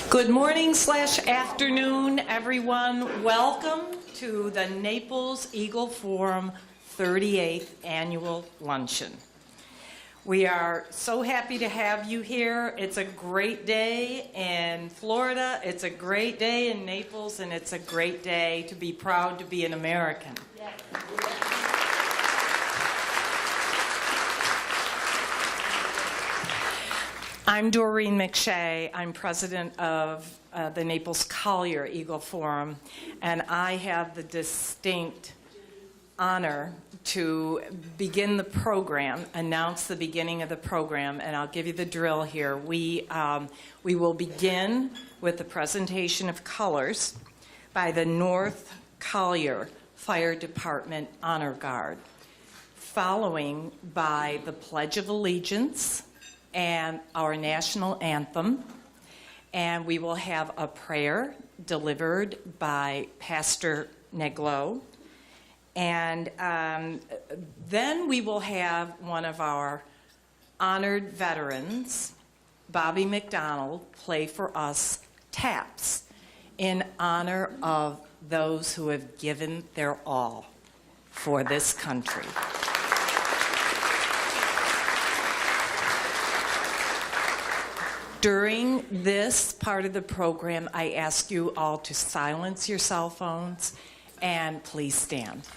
Good morning / afternoon, everyone. Welcome to the Naples Eagle Forum 38th Annual Luncheon. We are so happy to have you here. It's a great day in Florida, it's a great day in Naples, and it's a great day to be proud to be an American. Yes. I'm Doreen McShea. I'm president of the Naples Collier Eagle Forum, and I have the distinct honor to begin the program, announce the beginning of the program, and I'll give you the drill here. We will begin with the presentation of colors by the North Collier Fire Department Honor Guard, following by the Pledge of Allegiance and our national anthem, and we will have a prayer delivered by Pastor Neglo, and then we will have one of our honored veterans, Bobby McDonald, play for us taps in honor of those who have given their all for this country. During this part of the program, I ask you all to silence your cell phones and please stand.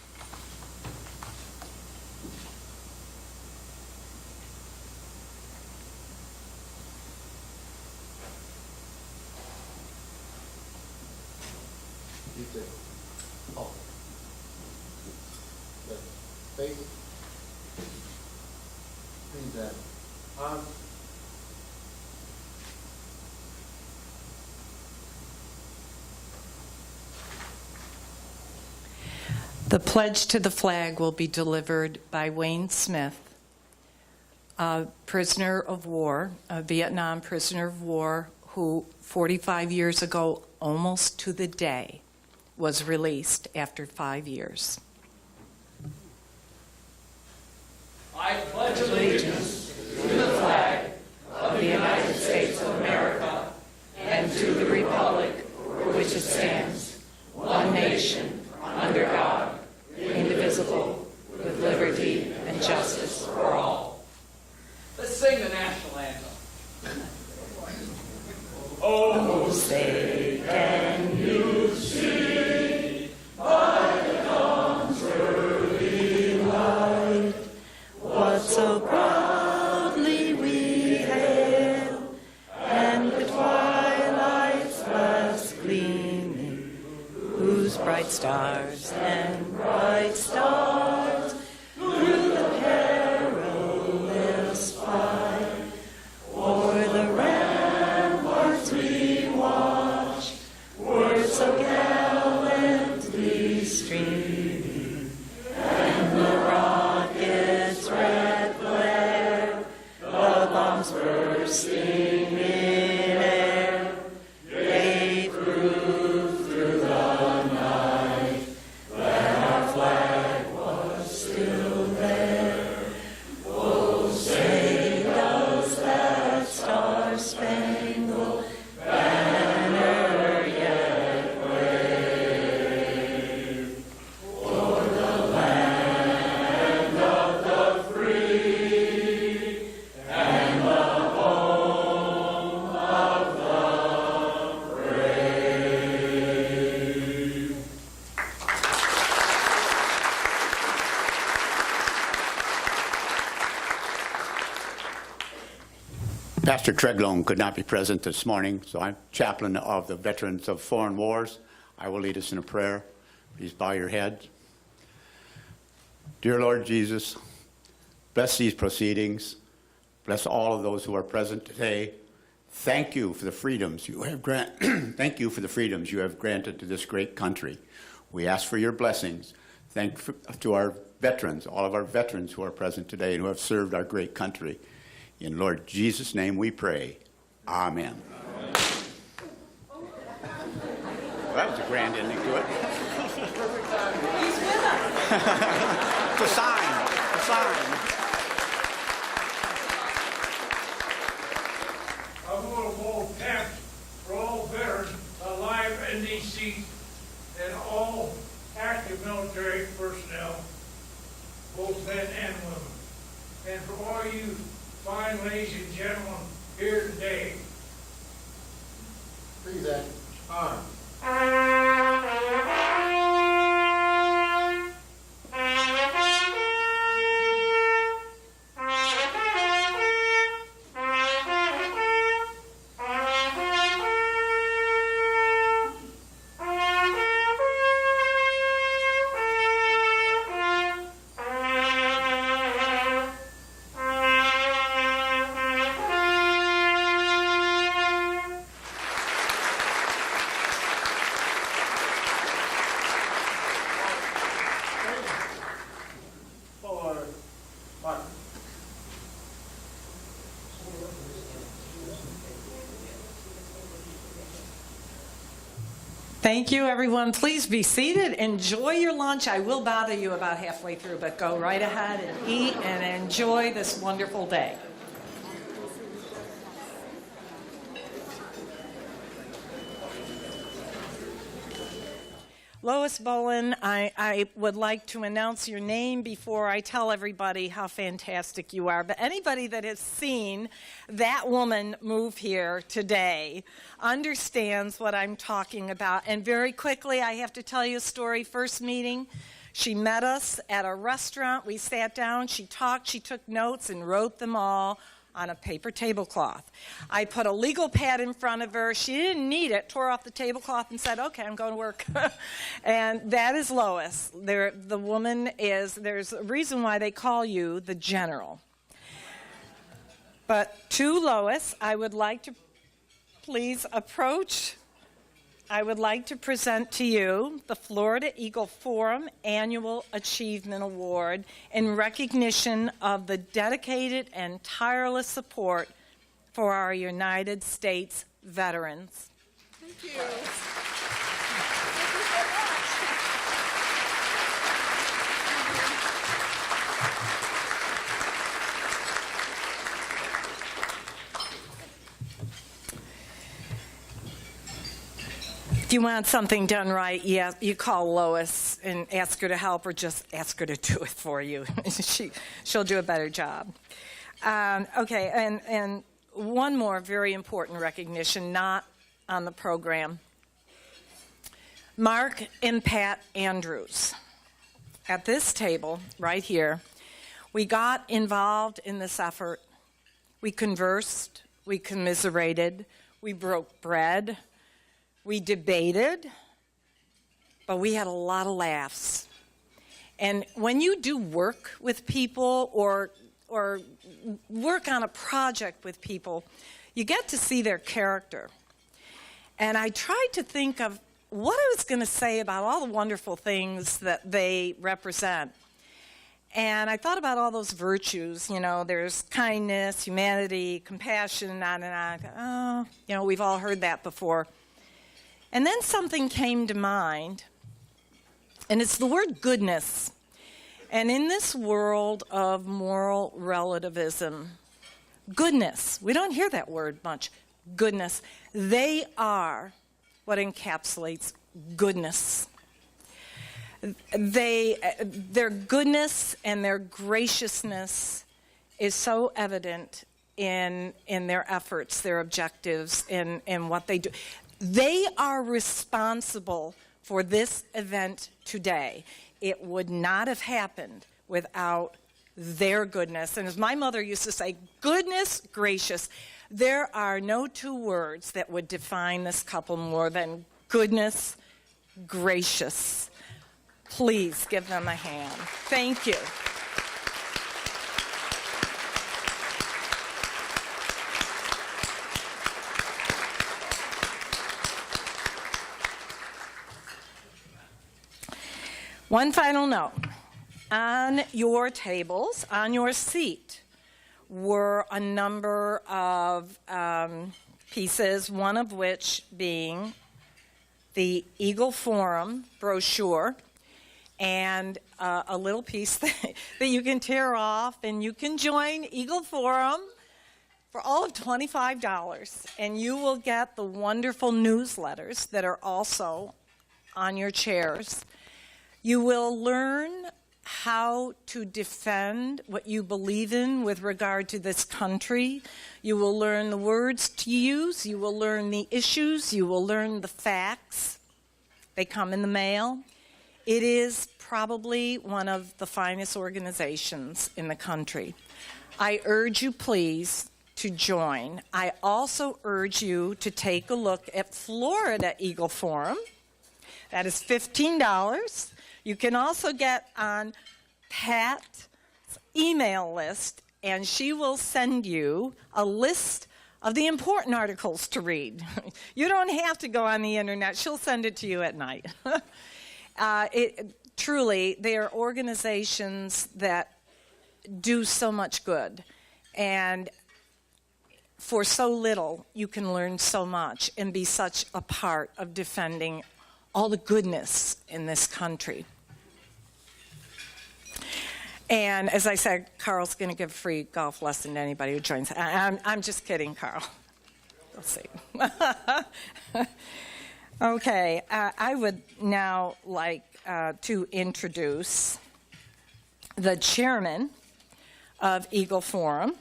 The pledge to the flag will be delivered by Wayne Smith, a prisoner of war, a Vietnam prisoner of war who 45 years ago, almost to the day, was released after 5 years. I pledge allegiance to the flag of the United States of America and to the republic for which it stands, one nation, under God, indivisible, with liberty and justice for all. Let's sing the national anthem. Oh, say can you see by the dawn's early light what so proudly we hail, and the twilight's last gleaming, whose bright stars and bright stars through the perilous fight, o'er the ramparts we watch, were so gallantly streaming, and the rockets' red glare, the bombs bursting in air, gave proof through the night that our flag was still there. Oh, say does that star-spangled banner yet wave o'er the land of the free and the home of the brave? Pastor Treglone could not be present this morning, so I'm chaplain of the Veterans of Foreign Wars. I will lead us in a prayer. Please bow your heads. Dear Lord Jesus, bless these proceedings. Bless all of those who are present today. Thank you for the freedoms you have Thank you for the freedoms you have granted to this great country. We ask for your blessings. Thank to our veterans, all of our veterans who are present today and who have served our great country. In Lord Jesus' name we pray. Amen. Well, that was a grand ending to it. He's with us. It's a sign. A sign. I'm going to hold camp for all veterans alive and deceased and all active military personnel, both men and women. And for all you fine ladies and gentlemen here today, Present. On. Thank you, everyone. Please be seated. Enjoy your lunch. I will bother you about halfway through, but go right ahead and eat and enjoy this wonderful day. Lois Bowen, I would like to announce your name before I tell everybody how fantastic you are. But anybody that has seen that woman move here today understands what I'm talking about. And very quickly, I have to tell you a story. First meeting, she met us at a restaurant. We sat down, she talked, she took notes and wrote them all on a paper tablecloth. I put a legal pad in front of her. She didn't need it, tore off the tablecloth and said, okay, I'm going to work. And that is Lois. The woman is, there's a reason why they call you the general. But to Lois, I would like to please approach. I would like to present to you the Florida Eagle Forum Annual Achievement Award in recognition of the dedicated and tireless support for our United States veterans. Thank you. If you want something done right, yeah, you call Lois and ask her to help, or just ask her to do it for you. She'll do a better job. Okay, and one more very important recognition, not on the program. Mark and Pat Andrews. At this table, right here, we got involved in this effort. We conversed, we commiserated, we broke bread, we debated, but we had a lot of laughs. And when you do work with people or work on a project with people, you get to see their character. And I tried to think of what I was going to say about all the wonderful things that they represent. And I thought about all those virtues, you know, there's kindness, humanity, compassion, on and on. Oh, you know, we've all heard that before. And then something came to mind, and it's the word goodness. And in this world of moral relativism, goodness, we don't hear that word much, goodness, they are what encapsulates goodness. Their goodness and their graciousness is so evident in their efforts, their objectives, in what they do. They are responsible for this event today. It would not have happened without their goodness. And as my mother used to say, goodness gracious. There are no two words that would define this couple more than goodness gracious. Please give them a hand. Thank you. One final note. On your tables, on your seat, were a number of pieces, one of which being the Eagle Forum brochure, and a little piece that you can tear off, and you can join Eagle Forum for all of $25, and you will get the wonderful newsletters that are also on your chairs. You will learn how to defend what you believe in with regard to this country. You will learn the words to use. You will learn the issues. You will learn the facts. They come in the mail. It is probably one of the finest organizations in the country. I urge you, please, to join. I also urge you to take a look at Florida Eagle Forum. That is $15. You can also get on Pat's email list, and she will send you a list of the important articles to read. You don't have to go on the internet. She'll send it to you at night. Truly, they are organizations that do so much good. And for so little, you can learn so much and be such a part of defending all the goodness in this country. And as I said, Carl's going to give a free golf lesson to anybody who joins. I'm just kidding, Carl. We'll see. Okay, I would now like to introduce the chairman of Eagle Forum.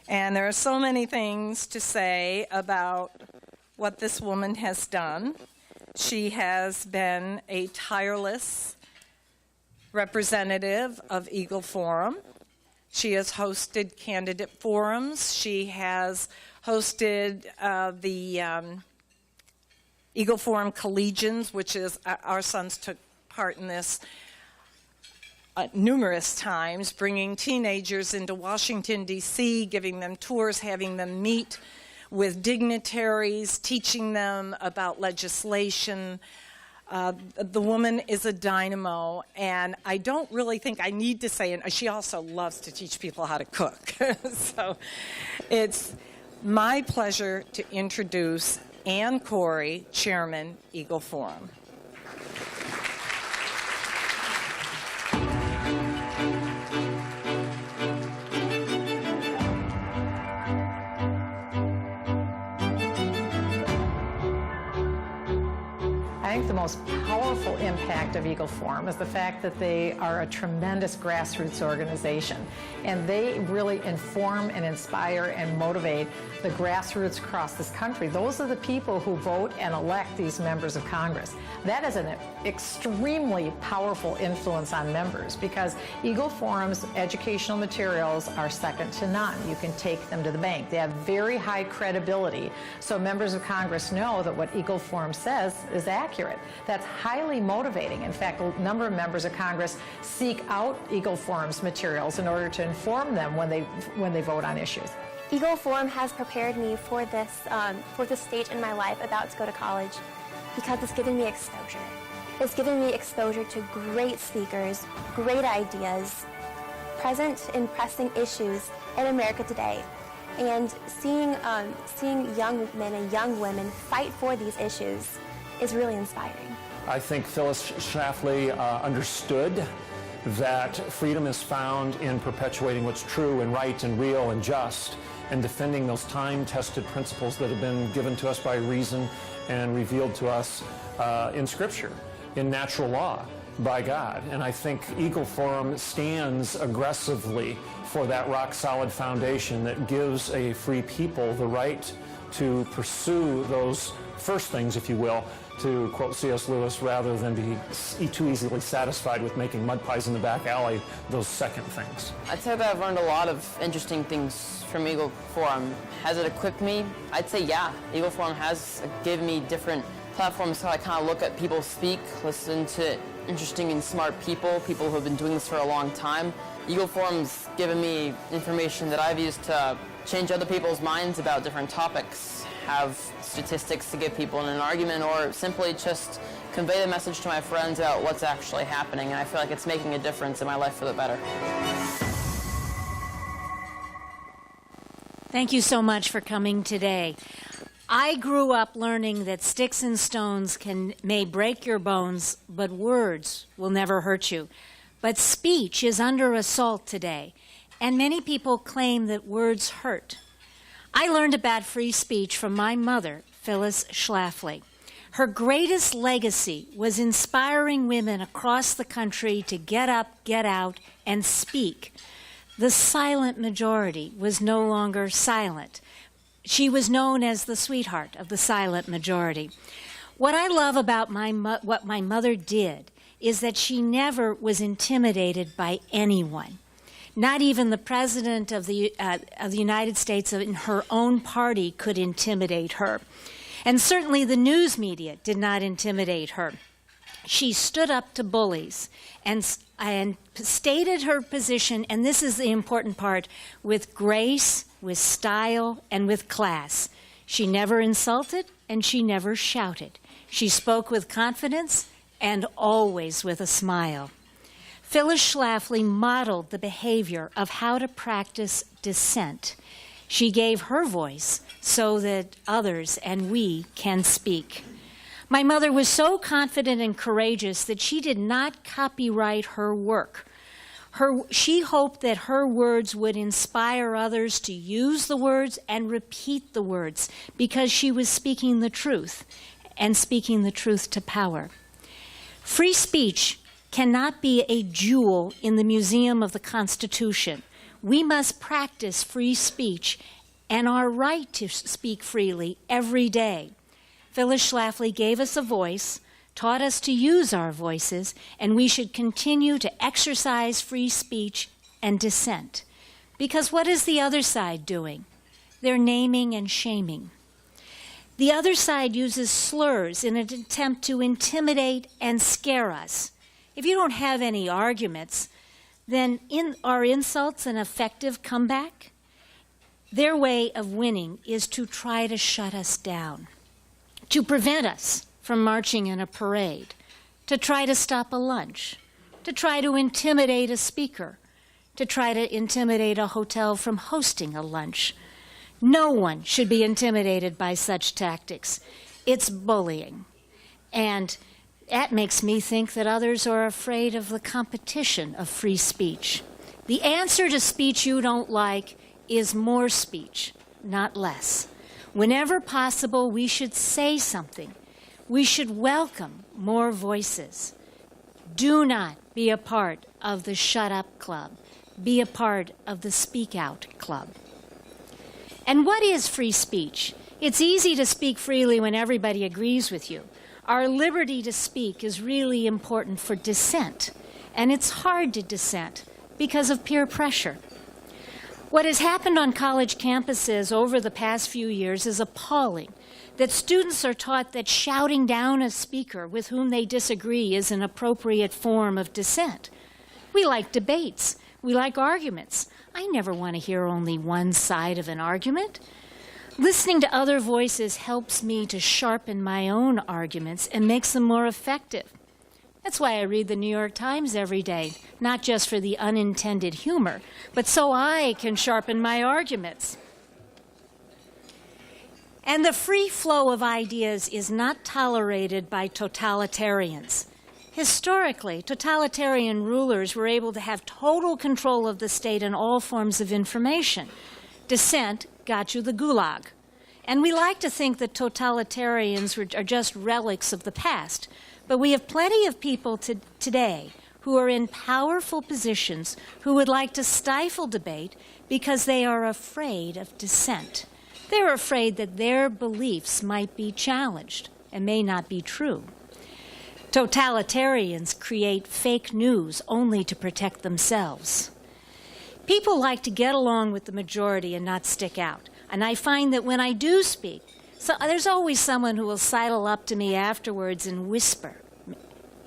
And there are so many things to say about what this woman has done. She has been a tireless representative of Eagle Forum. She has hosted candidate forums. She has hosted the Eagle Forum Collegians, which is our sons took part in this numerous times, bringing teenagers into Washington, D.C., giving them tours, having them meet with dignitaries, teaching them about legislation. The woman is a dynamo, and I don't really think I need to say it. She also loves to teach people how to cook. So it's my pleasure to introduce Ann Cori, Chairman, Eagle Forum. I think the most powerful impact of Eagle Forum is the fact that they are a tremendous grassroots organization, and they really inform and inspire and motivate the grassroots across this country. Those are the people who vote and elect these members of Congress. That is an extremely powerful influence on members, because Eagle Forum's educational materials are second to none. You can take them to the bank. They have very high credibility, so members of Congress know that what Eagle Forum says is accurate. That's highly motivating. In fact, a number of members of Congress seek out Eagle Forum's materials in order to inform them when they vote on issues. Eagle Forum has prepared me for this stage in my life about to go to college, because it's giving me exposure. It's giving me exposure to great speakers, great ideas, present and pressing issues in America today. And seeing young men and young women fight for these issues is really inspiring. I think Phyllis Schlafly understood that freedom is found in perpetuating what's true and right and real and just, and defending those time-tested principles that have been given to us by reason and revealed to us in Scripture, in natural law, by God. And I think Eagle Forum stands aggressively for that rock-solid foundation that gives a free people the right to pursue those first things, if you will, to quote C.S. Lewis, rather than be too easily satisfied with making mud pies in the back alley, those second things. I'd say that I've learned a lot of interesting things from Eagle Forum. Has it equipped me? I'd say yeah. Eagle Forum has given me different platforms so I kind of look at people speak, listen to interesting and smart people who have been doing this for a long time. Eagle Forum's given me information that I've used to change other people's minds about different topics, have statistics to give people in an argument, or simply just convey the message to my friends about what's actually happening, and I feel like it's making a difference in my life for the better. Thank you so much for coming today. I grew up learning that sticks and stones may break your bones, but words will never hurt you. But speech is under assault today, and many people claim that words hurt. I learned about free speech from my mother, Phyllis Schlafly. Her greatest legacy was inspiring women across the country to get up, get out, and speak. The silent majority was no longer silent. She was known as the sweetheart of the silent majority. What I love about what my mother did is that she never was intimidated by anyone. Not even the President of the United States in her own party could intimidate her. And certainly the news media did not intimidate her. She stood up to bullies and stated her position, and this is the important part, with grace, with style, and with class. She never insulted and she never shouted. She spoke with confidence and always with a smile. Phyllis Schlafly modeled the behavior of how to practice dissent. She gave her voice so that others and we can speak. My mother was so confident and courageous that she did not copyright her work. She hoped that her words would inspire others to use the words and repeat the words because she was speaking the truth and speaking the truth to power. Free speech cannot be a jewel in the Museum of the Constitution. We must practice free speech and our right to speak freely every day. Phyllis Schlafly gave us a voice, taught us to use our voices, and we should continue to exercise free speech and dissent. Because what is the other side doing? They're naming and shaming. The other side uses slurs in an attempt to intimidate and scare us. If you don't have any arguments, then are insults an effective comeback? Their way of winning is to try to shut us down, to prevent us from marching in a parade, to try to stop a lunch, to try to intimidate a speaker, to try to intimidate a hotel from hosting a lunch. No one should be intimidated by such tactics. It's bullying. And that makes me think that others are afraid of the competition of free speech. The answer to speech you don't like is more speech, not less. Whenever possible, we should say something. We should welcome more voices. Do not be a part of the Shut Up Club. Be a part of the Speak Out Club. And what is free speech? It's easy to speak freely when everybody agrees with you. Our liberty to speak is really important for dissent, and it's hard to dissent because of peer pressure. What has happened on college campuses over the past few years is appalling, that students are taught that shouting down a speaker with whom they disagree is an appropriate form of dissent. We like debates. We like arguments. I never want to hear only one side of an argument. Listening to other voices helps me to sharpen my own arguments and makes them more effective. That's why I read the New York Times every day, not just for the unintended humor, but so I can sharpen my arguments. And the free flow of ideas is not tolerated by totalitarians. Historically, totalitarian rulers were able to have total control of the state and all forms of information. Dissent got you the gulag. And we like to think that totalitarians are just relics of the past. But we have plenty of people today who are in powerful positions who would like to stifle debate because they are afraid of dissent. They're afraid that their beliefs might be challenged and may not be true. Totalitarians create fake news only to protect themselves. People like to get along with the majority and not stick out. And I find that when I do speak, there's always someone who will sidle up to me afterwards and whisper,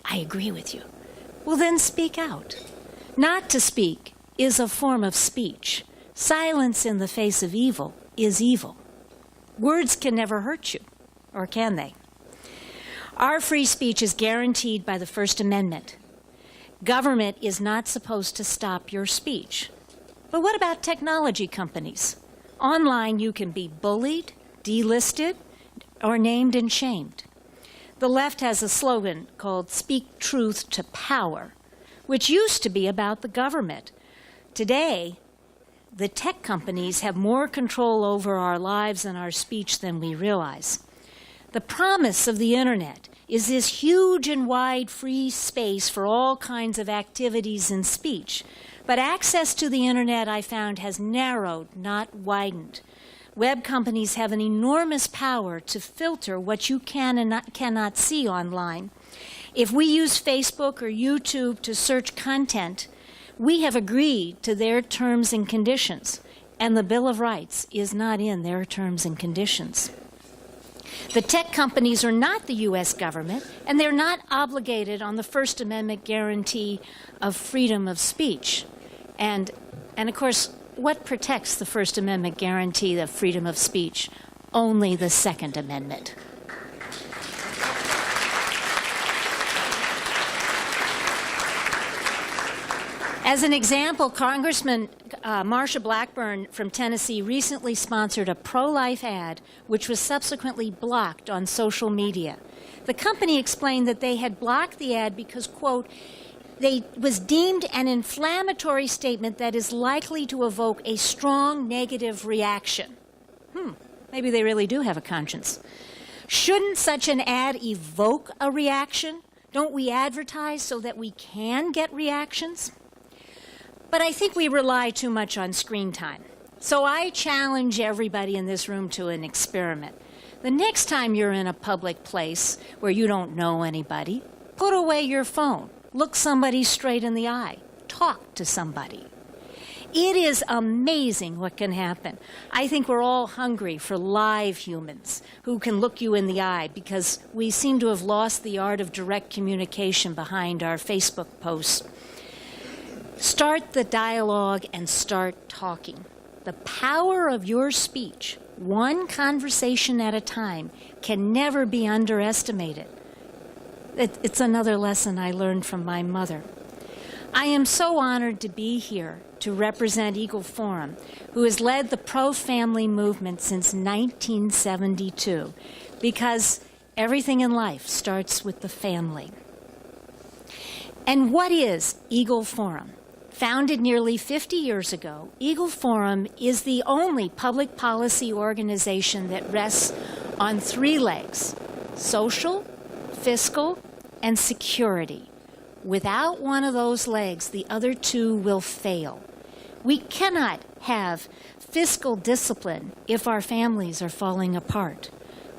"I agree with you." Well, then speak out. Not to speak is a form of speech. Silence in the face of evil is evil. Words can never hurt you, or can they? Our free speech is guaranteed by the First Amendment. Government is not supposed to stop your speech. But what about technology companies? Online, you can be bullied, delisted, or named and shamed. The left has a slogan called "Speak Truth to Power," which used to be about the government. Today, the tech companies have more control over our lives and our speech than we realize. The promise of the internet is this huge and wide free space for all kinds of activities and speech. But access to the internet, I found, has narrowed, not widened. Web companies have an enormous power to filter what you can and cannot see online. If we use Facebook or YouTube to search content, we have agreed to their terms and conditions, and the Bill of Rights is not in their terms and conditions. The tech companies are not the U.S. government, and they're not obligated on the First Amendment guarantee of freedom of speech. And of course, what protects the First Amendment guarantee of freedom of speech? Only the Second Amendment. As an example, Congressman Marsha Blackburn from Tennessee recently sponsored a pro-life ad which was subsequently blocked on social media. The company explained that they had blocked the ad because, quote, they was deemed an inflammatory statement that is likely to evoke a strong negative reaction. Maybe they really do have a conscience. Shouldn't such an ad evoke a reaction? Don't we advertise so that we can get reactions? But I think we rely too much on screen time. So I challenge everybody in this room to an experiment. The next time you're in a public place where you don't know anybody, put away your phone. Look somebody straight in the eye. Talk to somebody. It is amazing what can happen. I think we're all hungry for live humans who can look you in the eye because we seem to have lost the art of direct communication behind our Facebook posts. Start the dialogue and start talking. The power of your speech, one conversation at a time, can never be underestimated. It's another lesson I learned from my mother. I am so honored to be here to represent Eagle Forum, who has led the pro-family movement since 1972, because everything in life starts with the family. And what is Eagle Forum? Founded nearly 50 years ago, Eagle Forum is the only public policy organization that rests on three legs: social, fiscal, and security. Without one of those legs, the other two will fail. We cannot have fiscal discipline if our families are falling apart.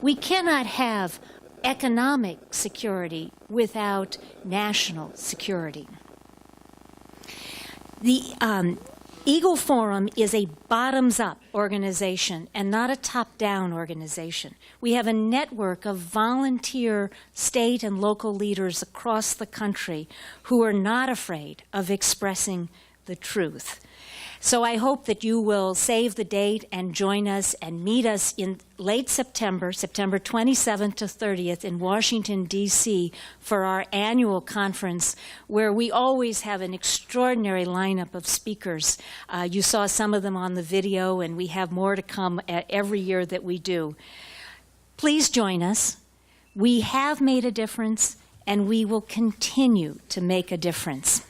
We cannot have economic security without national security. The Eagle Forum is a bottoms-up organization and not a top-down organization. We have a network of volunteer state and local leaders across the country who are not afraid of expressing the truth. So I hope that you will save the date and join us and meet us in late September, September 27th to 30th in Washington, D.C. for our annual conference where we always have an extraordinary lineup of speakers. You saw some of them on the video, and we have more to come every year that we do. Please join us. We have made a difference, and we will continue to make a difference.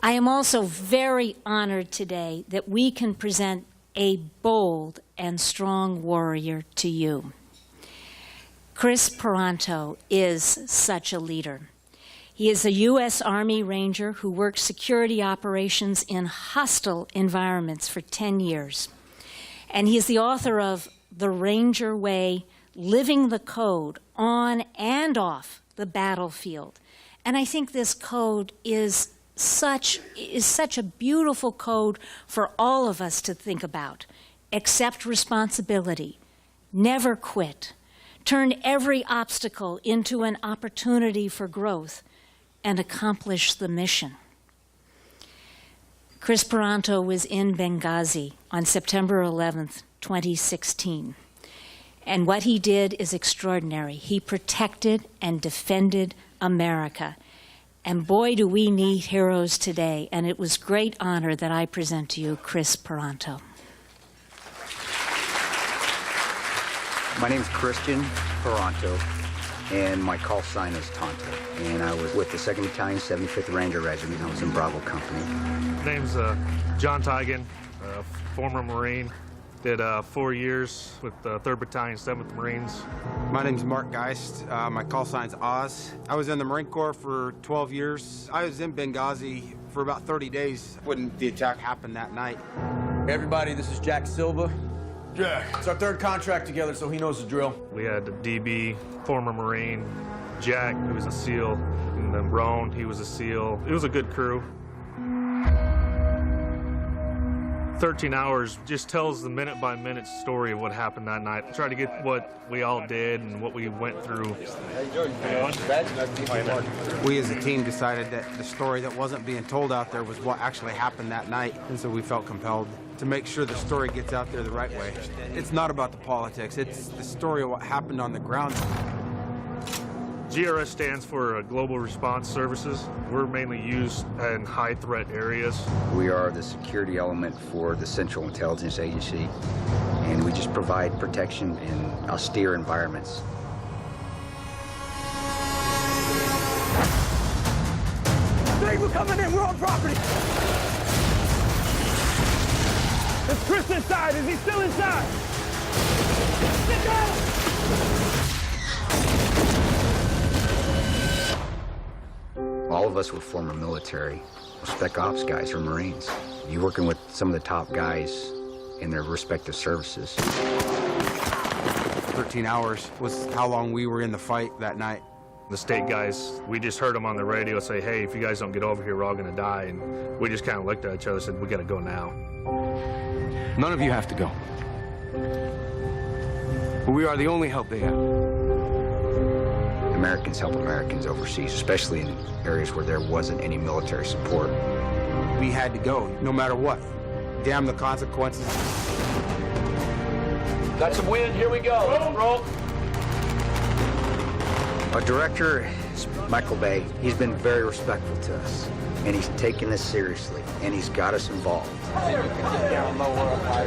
I am also very honored today that we can present a bold and strong warrior to you. Kris Paronto is such a leader. He is a U.S. Army Ranger who worked security operations in hostile environments for 10 years. And he is the author of The Ranger Way, Living the Code on and off the battlefield. And I think this code is such a beautiful code for all of us to think about. Accept responsibility, never quit, turn every obstacle into an opportunity for growth, and accomplish the mission. Kris Paronto was in Benghazi on September 11th, 2016. And what he did is extraordinary. He protected and defended America. And boy, do we need heroes today. And it was great honor that I present to you Kris Paronto. My name is Christian Paronto. and my call sign is Tonto. And I was with the 2nd Battalion, 75th Ranger Regiment. I was in Bravo Company. Name's John Tigan, former Marine. Did 4 years with the 3rd Battalion, 7th Marines. My name's Mark Geist. My call sign's Oz. I was in the Marine Corps for 12 years. I was in Benghazi for about 30 days when the attack happened that night. Hey everybody, this is Jack Silva. Jack. It's our 3rd contract together, so he knows the drill. We had DB, former Marine, Jack, who was a SEAL, and then Roan, he was a SEAL. It was a good crew. 13 hours just tells the minute-by-minute story of what happened that night. Try to get what we all did and what we went through. We as a team decided that the story that wasn't being told out there was what actually happened that night, and so we felt compelled to make sure the story gets out there the right way. It's not about the politics, it's the story of what happened on the ground. GRS stands for Global Response Services. We're mainly used in high-threat areas. We are the security element for the Central Intelligence Agency, and we just provide protection in austere environments. Hey, we're coming in, we're on property! Is Kris inside? Is he still inside? Get down! All of us were former military, Spec Ops guys or Marines. You're working with some of the top guys in their respective services. 13 hours was how long we were in the fight that night. The state guys, we just heard them on the radio say, hey, if you guys don't get over here, we're all gonna die. And we just kind of looked at each other and said, we gotta go now. None of you have to go. But we are the only help they have. Americans help Americans overseas, especially in areas where there wasn't any military support. We had to go, no matter what. Damn the consequences. Got some wind, here we go. Roll. Our director is Michael Bay. He's been very respectful to us, and he's taken this seriously, and he's got us involved.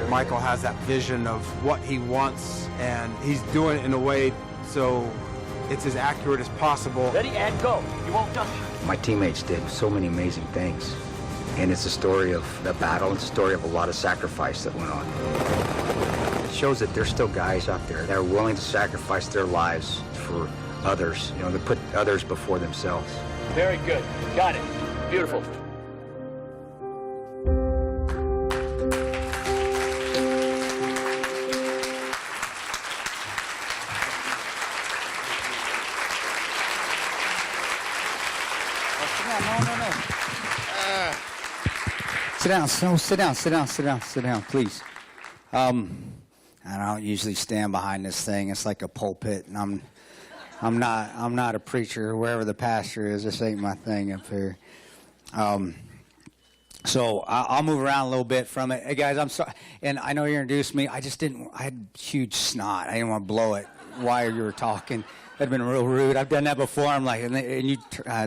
Michael has that vision of what he wants, and he's doing it in a way so it's as accurate as possible. Ready and go. You won't touch. My teammates did so many amazing things, and it's a story of the battle. It's a story of a lot of sacrifice that went on. It shows that there's still guys out there that are willing to sacrifice their lives for others, you know, to put others before themselves. Very good. Got it. Beautiful. Sit down, please. I don't usually stand behind this thing. It's like a pulpit, and I'm not a preacher. Wherever the pastor is, this ain't my thing up here. So I'll move around a little bit from it. Hey guys, I'm sorry, and I know you introduced me. I had huge snot. I didn't want to blow it while you were talking. That'd been real rude. I've done that before. I'm like, and you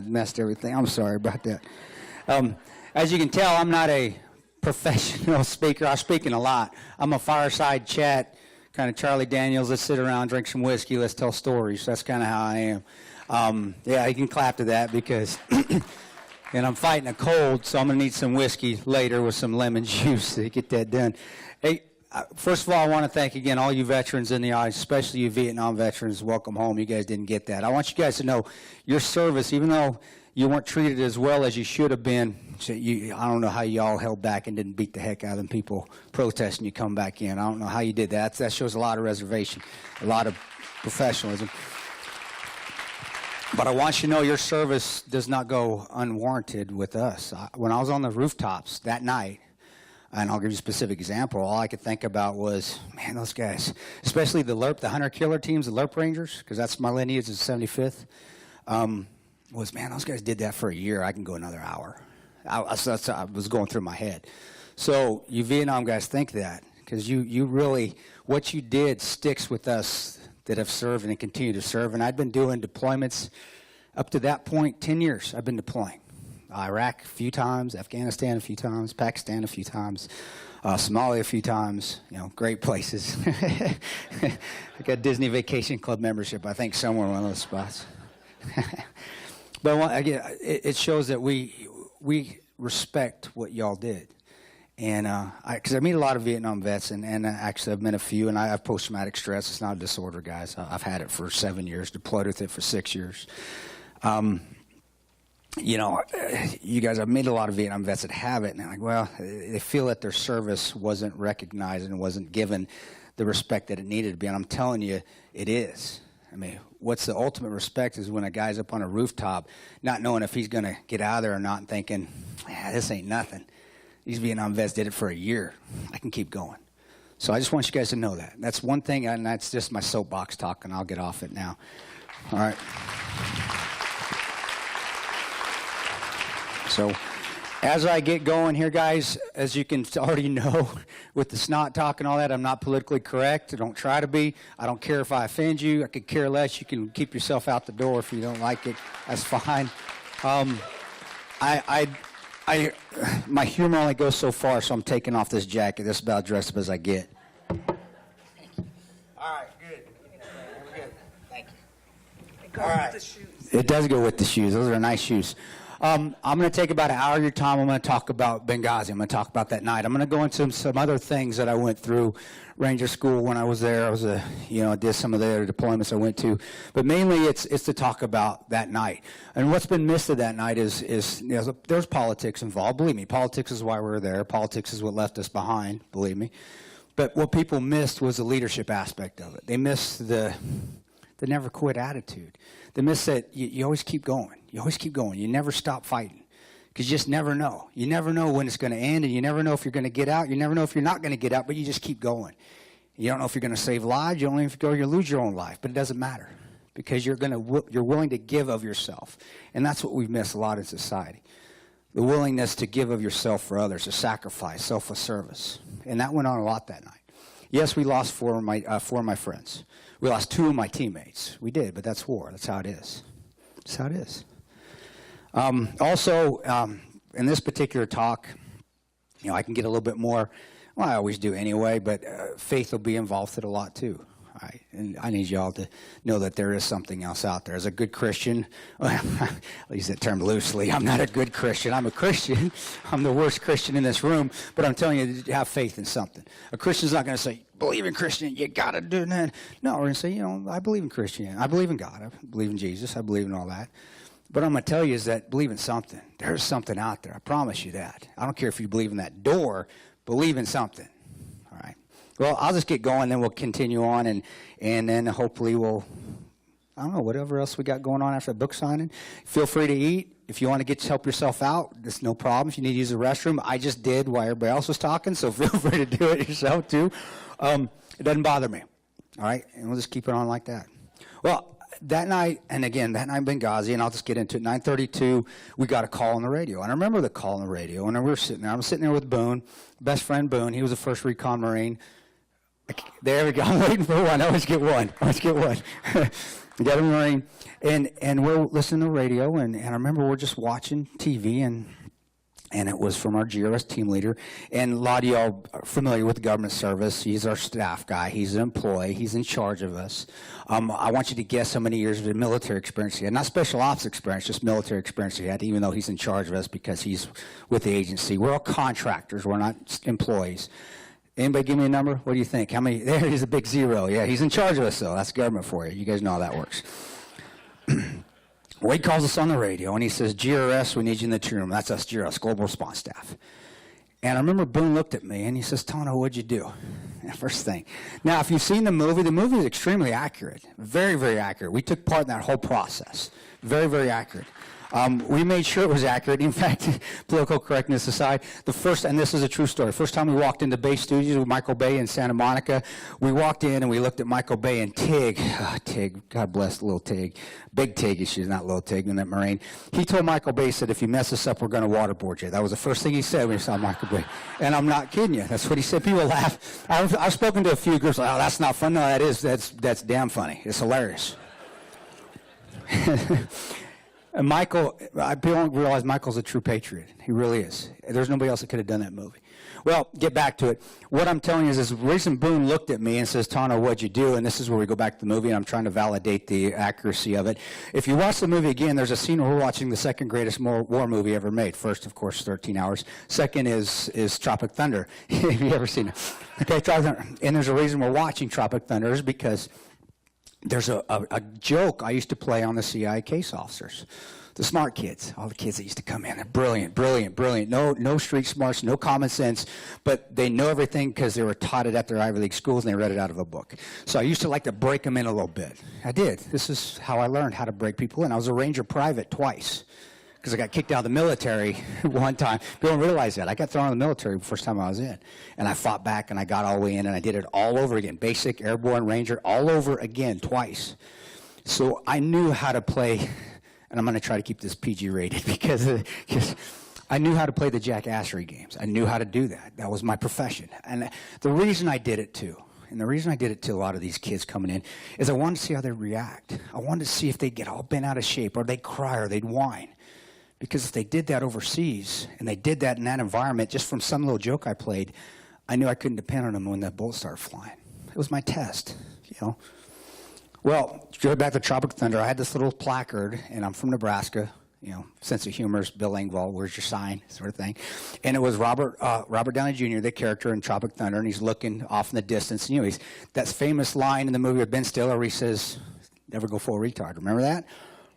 messed everything. I'm sorry about that. As you can tell, I'm not a professional speaker. I'm speaking a lot. I'm a fireside chat, kind of Charlie Daniels. Let's sit around, drink some whiskey, let's tell stories. That's kind of how I am. Yeah, you can clap to that because, and I'm fighting a cold, so I'm going to need some whiskey later with some lemon juice to get that done. Hey, first of all, I want to thank again all you veterans in the audience, especially you Vietnam veterans. Welcome home. You guys didn't get that. I want you guys to know your service, even though you weren't treated as well as you should have been. I don't know how you all held back and didn't beat the heck out of them people protesting you come back in. I don't know how you did that. That shows a lot of reservation, a lot of professionalism. But I want you to know your service does not go unwarranted with us. When I was on the rooftops that night, and I'll give you a specific example, all I could think about was, man, those guys, especially the LRP, the hunter-killer teams, the LRP Rangers, because that's my lineage is 75th, was, man, those guys did that for a year. I can go another hour. I was going through my head. So you Vietnam guys think that, because you really, what you did sticks with us that have served and continue to serve. And I've been doing deployments up to that point, 10 years I've been deploying. Iraq a few times, Afghanistan a few times, Pakistan a few times. Somalia a few times, great places. I got Disney Vacation Club membership, I think, somewhere in one of those spots. But again, it shows that we respect what y'all did. And because I meet a lot of Vietnam vets, and actually I've met a few, and I have post-traumatic stress. It's not a disorder, guys. I've had it for 7 years, deployed with it for 6 years. You guys, I've met a lot of Vietnam vets that have it, and they're like, well, they feel that their service wasn't recognized and wasn't given the respect that it needed to be. And I'm telling you, it is. I mean, what's the ultimate respect is when a guy's up on a rooftop, not knowing if he's going to get out of there or not, and thinking, this ain't nothing. These Vietnam vets did it for a year. I can keep going. So I just want you guys to know that. That's one thing, and that's just my soapbox talk, and I'll get off it now. All right. So as I get going here, guys, as you can already know, with the snot talk and all that, I'm not politically correct. I don't try to be. I don't care if I offend you. I could care less. You can keep yourself out the door if you don't like it. That's fine. My humor only goes so far, so I'm taking off this jacket. This is about dressed up as I get. All right, good. We're good. Thank you. All right. It does go with the shoes. Those are nice shoes. I'm going to take about an hour of your time. I'm going to talk about Benghazi. I'm going to talk about that night. I'm going to go into some other things that I went through Ranger School when I was there. I did some of the other deployments I went to, but mainly it's to talk about that night. And what's been missed of that night is there's politics involved. Believe me, politics is why we were there. Politics is what left us behind. Believe me. But what people missed was the leadership aspect of it. They missed the never quit attitude. They missed that you always keep going. You always keep going. You never stop fighting because you just never know. You never know when it's going to end, and you never know if you're going to get out. You never know if you're not going to get out, but you just keep going. You don't know if you're going to save lives. You don't know if you're going to lose your own life, but it doesn't matter because you're willing to give of yourself, and that's what we've missed a lot in society. The willingness to give of yourself for others, to sacrifice, selfless service, and that went on a lot that night. Yes, we lost four of my friends. We lost 2 of my teammates. We did, but that's war. That's how it is. That's how it is. Also, in this particular talk, I can get a little bit more, well, I always do anyway, but faith will be involved in a lot too. Right? And I need y'all to know that there is something else out there. As a good Christian, I use that term loosely, I'm not a good Christian. I'm a Christian. I'm the worst Christian in this room, but I'm telling you to have faith in something. A Christian's not going to say, believe in Christian, you got to do that. No, we're going to say, I believe in Christianity. I believe in God. I believe in Jesus. I believe in all that. But I'm going to tell you is that believe in something. There's something out there. I promise you that. I don't care if you believe in that door. Believe in something. All right. Well, I'll just get going, then we'll continue on, and then hopefully we'll, I don't know, whatever else we got going on after the book signing. Feel free to eat. If you want to help yourself out, there's no problem. If you need to use the restroom, I just did while everybody else was talking, so feel free to do it yourself too. It doesn't bother me. All right? And we'll just keep it on like that. Well, that night, and again, that night in Benghazi, and I'll just get into it, 9:32, we got a call on the radio. And I remember the call on the radio, and we were sitting there. I'm sitting there with Boone, best friend Boone. He was a 1st Recon Marine. There we go. I'm waiting for one. I always get one. We got a Marine. And we're listening to the radio, and I remember we're just watching TV, and it was from our GRS team leader. And a lot of y'all are familiar with the government service. He's our staff guy. He's an employee. He's in charge of us. I want you to guess how many years of military experience he had. Not special ops experience, just military experience he had, even though he's in charge of us because he's with the agency. We're all contractors. We're not employees. Anybody give me a number? What do you think? How many? There, he's a big 0. Yeah, he's in charge of us, though. That's government for you. You guys know how that works. Wade calls us on the radio, and he says, GRS, we need you in the team room. That's us, GRS, Global Response Staff. And I remember Boone looked at me, and he says, Tonto, what'd you do? First thing. Now, if you've seen the movie is extremely accurate. Very, very accurate. We took part in that whole process. Very, very accurate. We made sure it was accurate. In fact, political correctness aside, and this is a true story, first time we walked into Bay Studios with Michael Bay in Santa Monica, we walked in and we looked at Michael Bay and Tig, God bless little Tig, big Tig, she's not little Tig, in that Marine. He told Michael Bay, he said, if you mess us up, we're going to waterboard you. That was the first thing he said when he saw Michael Bay. And I'm not kidding you. That's what he said. People laugh. I've spoken to a few groups, like, oh, that's not fun. No, that's damn funny. It's hilarious. And Michael, people don't realize Michael's a true patriot. He really is. There's nobody else that could have done that movie. Well, get back to it. What I'm telling you is this reason Boone looked at me and says, Tonto, what'd you do? And this is where we go back to the movie, and I'm trying to validate the accuracy of it. If you watch the movie again, there's a scene where we're watching the second greatest war movie ever made. First, of course, 13 Hours. Second is Tropic Thunder. Have you ever seen it? Okay, Tropic Thunder. And there's a reason we're watching Tropic Thunder is because there's a joke I used to play on the CIA case officers. The smart kids, all the kids that used to come in, they're brilliant, brilliant, brilliant. No street smarts, no common sense, but they know everything because they were taught it at their Ivy League schools and they read it out of a book. So I used to like to break them in a little bit. I did. This is how I learned how to break people in. I was a Ranger private twice because I got kicked out of the military one time. People don't realize that. I got thrown out of the military the first time I was in. And I fought back and I got all the way in and I did it all over again. Basic, airborne, Ranger, all over again twice. So I knew how to play. And I'm going to try to keep this PG rated because I knew how to play the jackassery games. I knew how to do that. That was my profession. And the reason I did it too, and the reason I did it to a lot of these kids coming in, is I wanted to see how they react. I wanted to see if they'd get all bent out of shape or they'd cry or they'd whine. Because if they did that overseas and they did that in that environment just from some little joke I played, I knew I couldn't depend on them when that bullet started flying. It was my test, you know. Well, to go back to Tropic Thunder, I had this little placard, and I'm from Nebraska, you know, sense of humor, Bill Engvall, where's your sign, sort of thing. And it was Robert Downey Jr., the character in Tropic Thunder, and he's looking off in the distance. And, you know, that famous line in the movie with Ben Stiller where he says, never go full retard. Remember that?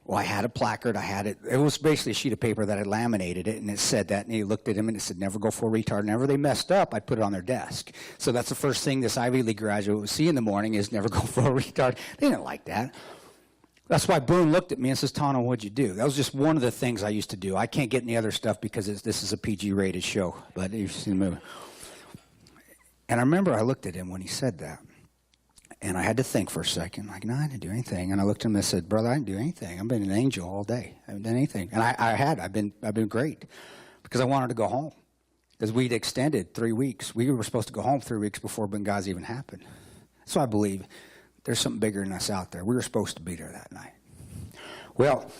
Well, I had a placard. I had it. It was basically a sheet of paper that I laminated it, and it said that. And he looked at him, and it said, never go full retard. Whenever they messed up, I'd put it on their desk. So that's the first thing this Ivy League graduate would see in the morning is never go full retard. They didn't like that. That's why Boone looked at me and says, Tonto, what'd you do? That was just one of the things I used to do. I can't get any other stuff because this is a PG-rated show, but you've seen the movie. And I remember I looked at him when he said that. And I had to think for a second, like, no, I didn't do anything. And I looked at him and said, brother, I didn't do anything. I've been an angel all day. I haven't done anything. And I've been great because I wanted to go home. Because we'd extended 3 weeks. We were supposed to go home 3 weeks before Benghazi even happened. So I believe there's something bigger than us out there. We were supposed to be there that night. Well,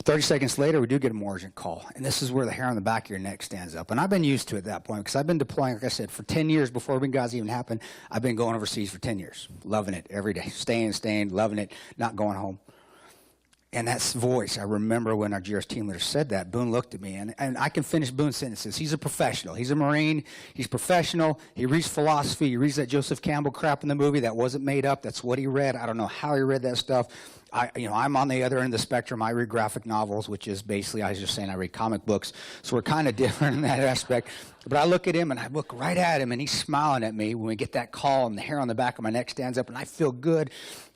30 seconds later, we do get a more urgent call. And this is where the hair on the back of your neck stands up. And I've been used to it at that point because I've been deploying, like I said, for 10 years before Benghazi even happened. I've been going overseas for 10 years, loving it every day, staying, loving it, not going home. And that voice, I remember when our GRS team leader said that, Boone looked at me, and I can finish Boone's sentences. He's a professional. He's a Marine. He's professional. He reads philosophy. He reads that Joseph Campbell crap in the movie. That wasn't made up. That's what he read. I don't know how he read that stuff. I'm on the other end of the spectrum. I read graphic novels, which is basically, I was just saying, I read comic books. So we're kind of different in that aspect. But I look at him, and I look right at him, and he's smiling at me when we get that call, and the hair on the back of my neck stands up, and I feel good.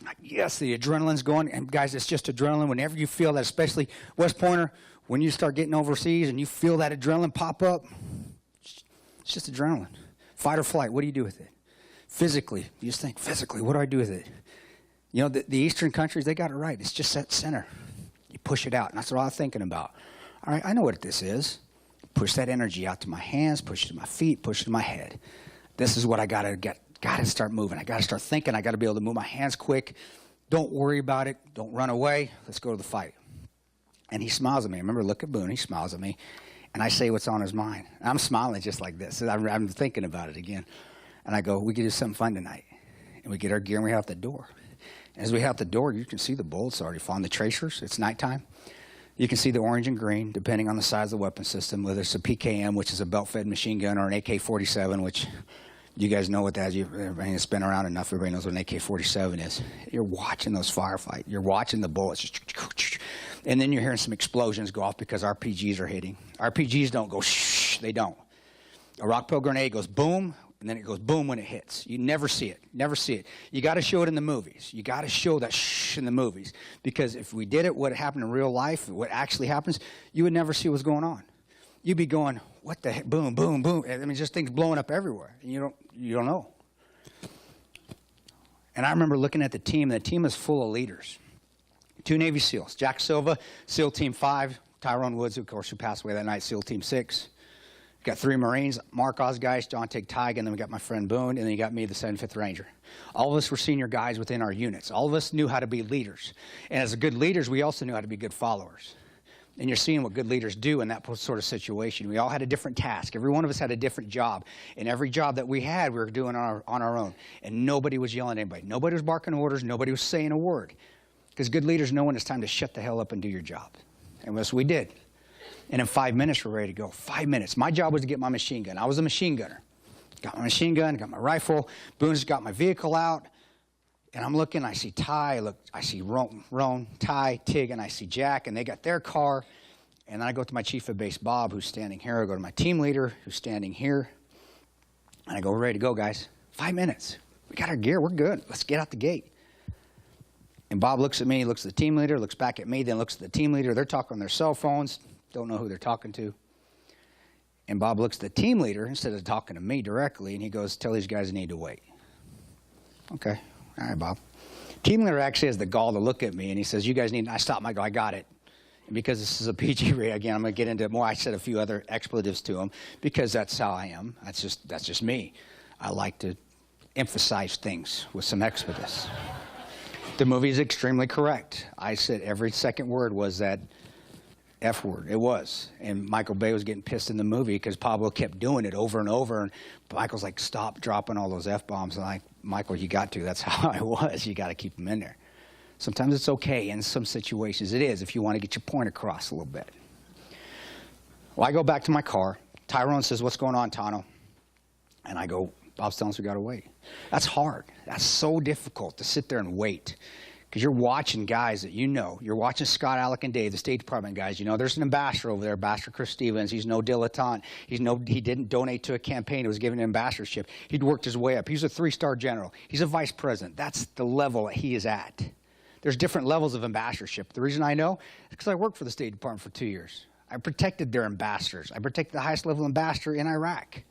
Like, yes, the adrenaline's going. And, guys, it's just adrenaline. Whenever you feel that, especially West Pointer, when you start getting overseas and you feel that adrenaline pop up, it's just adrenaline. Fight or flight, what do you do with it? Physically, you just think, physically, what do I do with it? You know, the Eastern countries, they got it right. It's just that center. You push it out, and that's what I was thinking about. All right, I know what this is. Push that energy out to my hands, push it to my feet, push it to my head. This is what I got to start moving. I got to start thinking. I got to be able to move my hands quick. Don't worry about it. Don't run away. Let's go to the fight. And he smiles at me. I remember, look at Boone. He smiles at me, and I say what's on his mind. And I'm smiling just like this. I'm thinking about it again. And I go, we could do something fun tonight. And we get our gear, and we head out the door. As we head out the door, you can see the bullets already falling. The tracers, it's nighttime. You can see the orange and green, depending on the size of the weapon system, whether it's a PKM, which is a belt-fed machine gun, or an AK-47, which you guys know what that is. Everybody has been around enough. Everybody knows what an AK-47 is. You're watching those firefights. You're watching the bullets. And then you're hearing some explosions go off because RPGs are hitting. RPGs don't go shh. They don't. A rockpile grenade goes boom, and then it goes boom when it hits. You never see it. Never see it. You got to show it in the movies. You got to show that shh in the movies. Because if we did it, what happened in real life, what actually happens, you would never see what's going on. You'd be going, what the heck? Boom, boom, boom. I mean, just things blowing up everywhere. And you don't know. And I remember looking at the team. The team is full of leaders. 2 Navy SEALs. Jack Silva, SEAL Team 5. Tyrone Woods, of course, who passed away that night, SEAL Team 6. Got 3 Marines, Mark Osgeist, John Tig, and then we got my friend Boone, and then you got me, the 75th Ranger. All of us were senior guys within our units. All of us knew how to be leaders. And as good leaders, we also knew how to be good followers. And you're seeing what good leaders do in that sort of situation. We all had a different task. Every one of us had a different job. And every job that we had, we were doing on our own. And nobody was yelling at anybody. Nobody was barking orders. Nobody was saying a word. Because good leaders know when it's time to shut the hell up and do your job. And that's what we did. And in 5 minutes, we're ready to go. 5 minutes. My job was to get my machine gun. I was a machine gunner. Got my machine gun, got my rifle. Boone's got my vehicle out. And I'm looking, I see Ty, I see Roan, Ty, Tig, and I see Jack, and they got their car. And then I go to my chief of base, Bob, who's standing here. I go to my team leader, who's standing here. And I go, we're ready to go, guys. 5 minutes. We got our gear. We're good. Let's get out the gate. And Bob looks at me, looks at the team leader, looks back at me, then looks at the team leader. They're talking on their cell phones. Don't know who they're talking to. And Bob looks at the team leader instead of talking to me directly, and he goes, tell these guys they need to wait. Okay. All right, Bob. Team leader actually has the gall to look at me, and he says, you guys need, I stop him, I go, I got it. And because this is a PG rate, again, I'm going to get into it more. I said a few other expletives to him because that's how I am. That's just me. I like to emphasize things with some expletives. The movie is extremely correct. I said every second word was that F word. It was. And Michael Bay was getting pissed in the movie because Pablo kept doing it over and over. And Michael's like, stop dropping all those F-bombs. And I'm like, Michael, you got to. That's how I was. You got to keep them in there. Sometimes it's okay. In some situations it is if you want to get your point across a little bit. Well, I go back to my car. Tyrone says, what's going on, Tonto? And I go, Bob's telling us we got to wait. That's hard. That's so difficult to sit there and wait. Because you're watching guys that you know. You're watching Scott, Alec, and Dave, the State Department guys. You know, there's an ambassador over there, Ambassador Kris Stevens. He's no dilettante. He didn't donate to a campaign. He was given an ambassadorship. He'd worked his way up. He's a 3-star general. He's a vice president. That's the level that he is at. There's different levels of ambassadorship. The reason I know is because I worked for the State Department for 2 years. I protected their ambassadors. I protected the highest level ambassador in Iraq,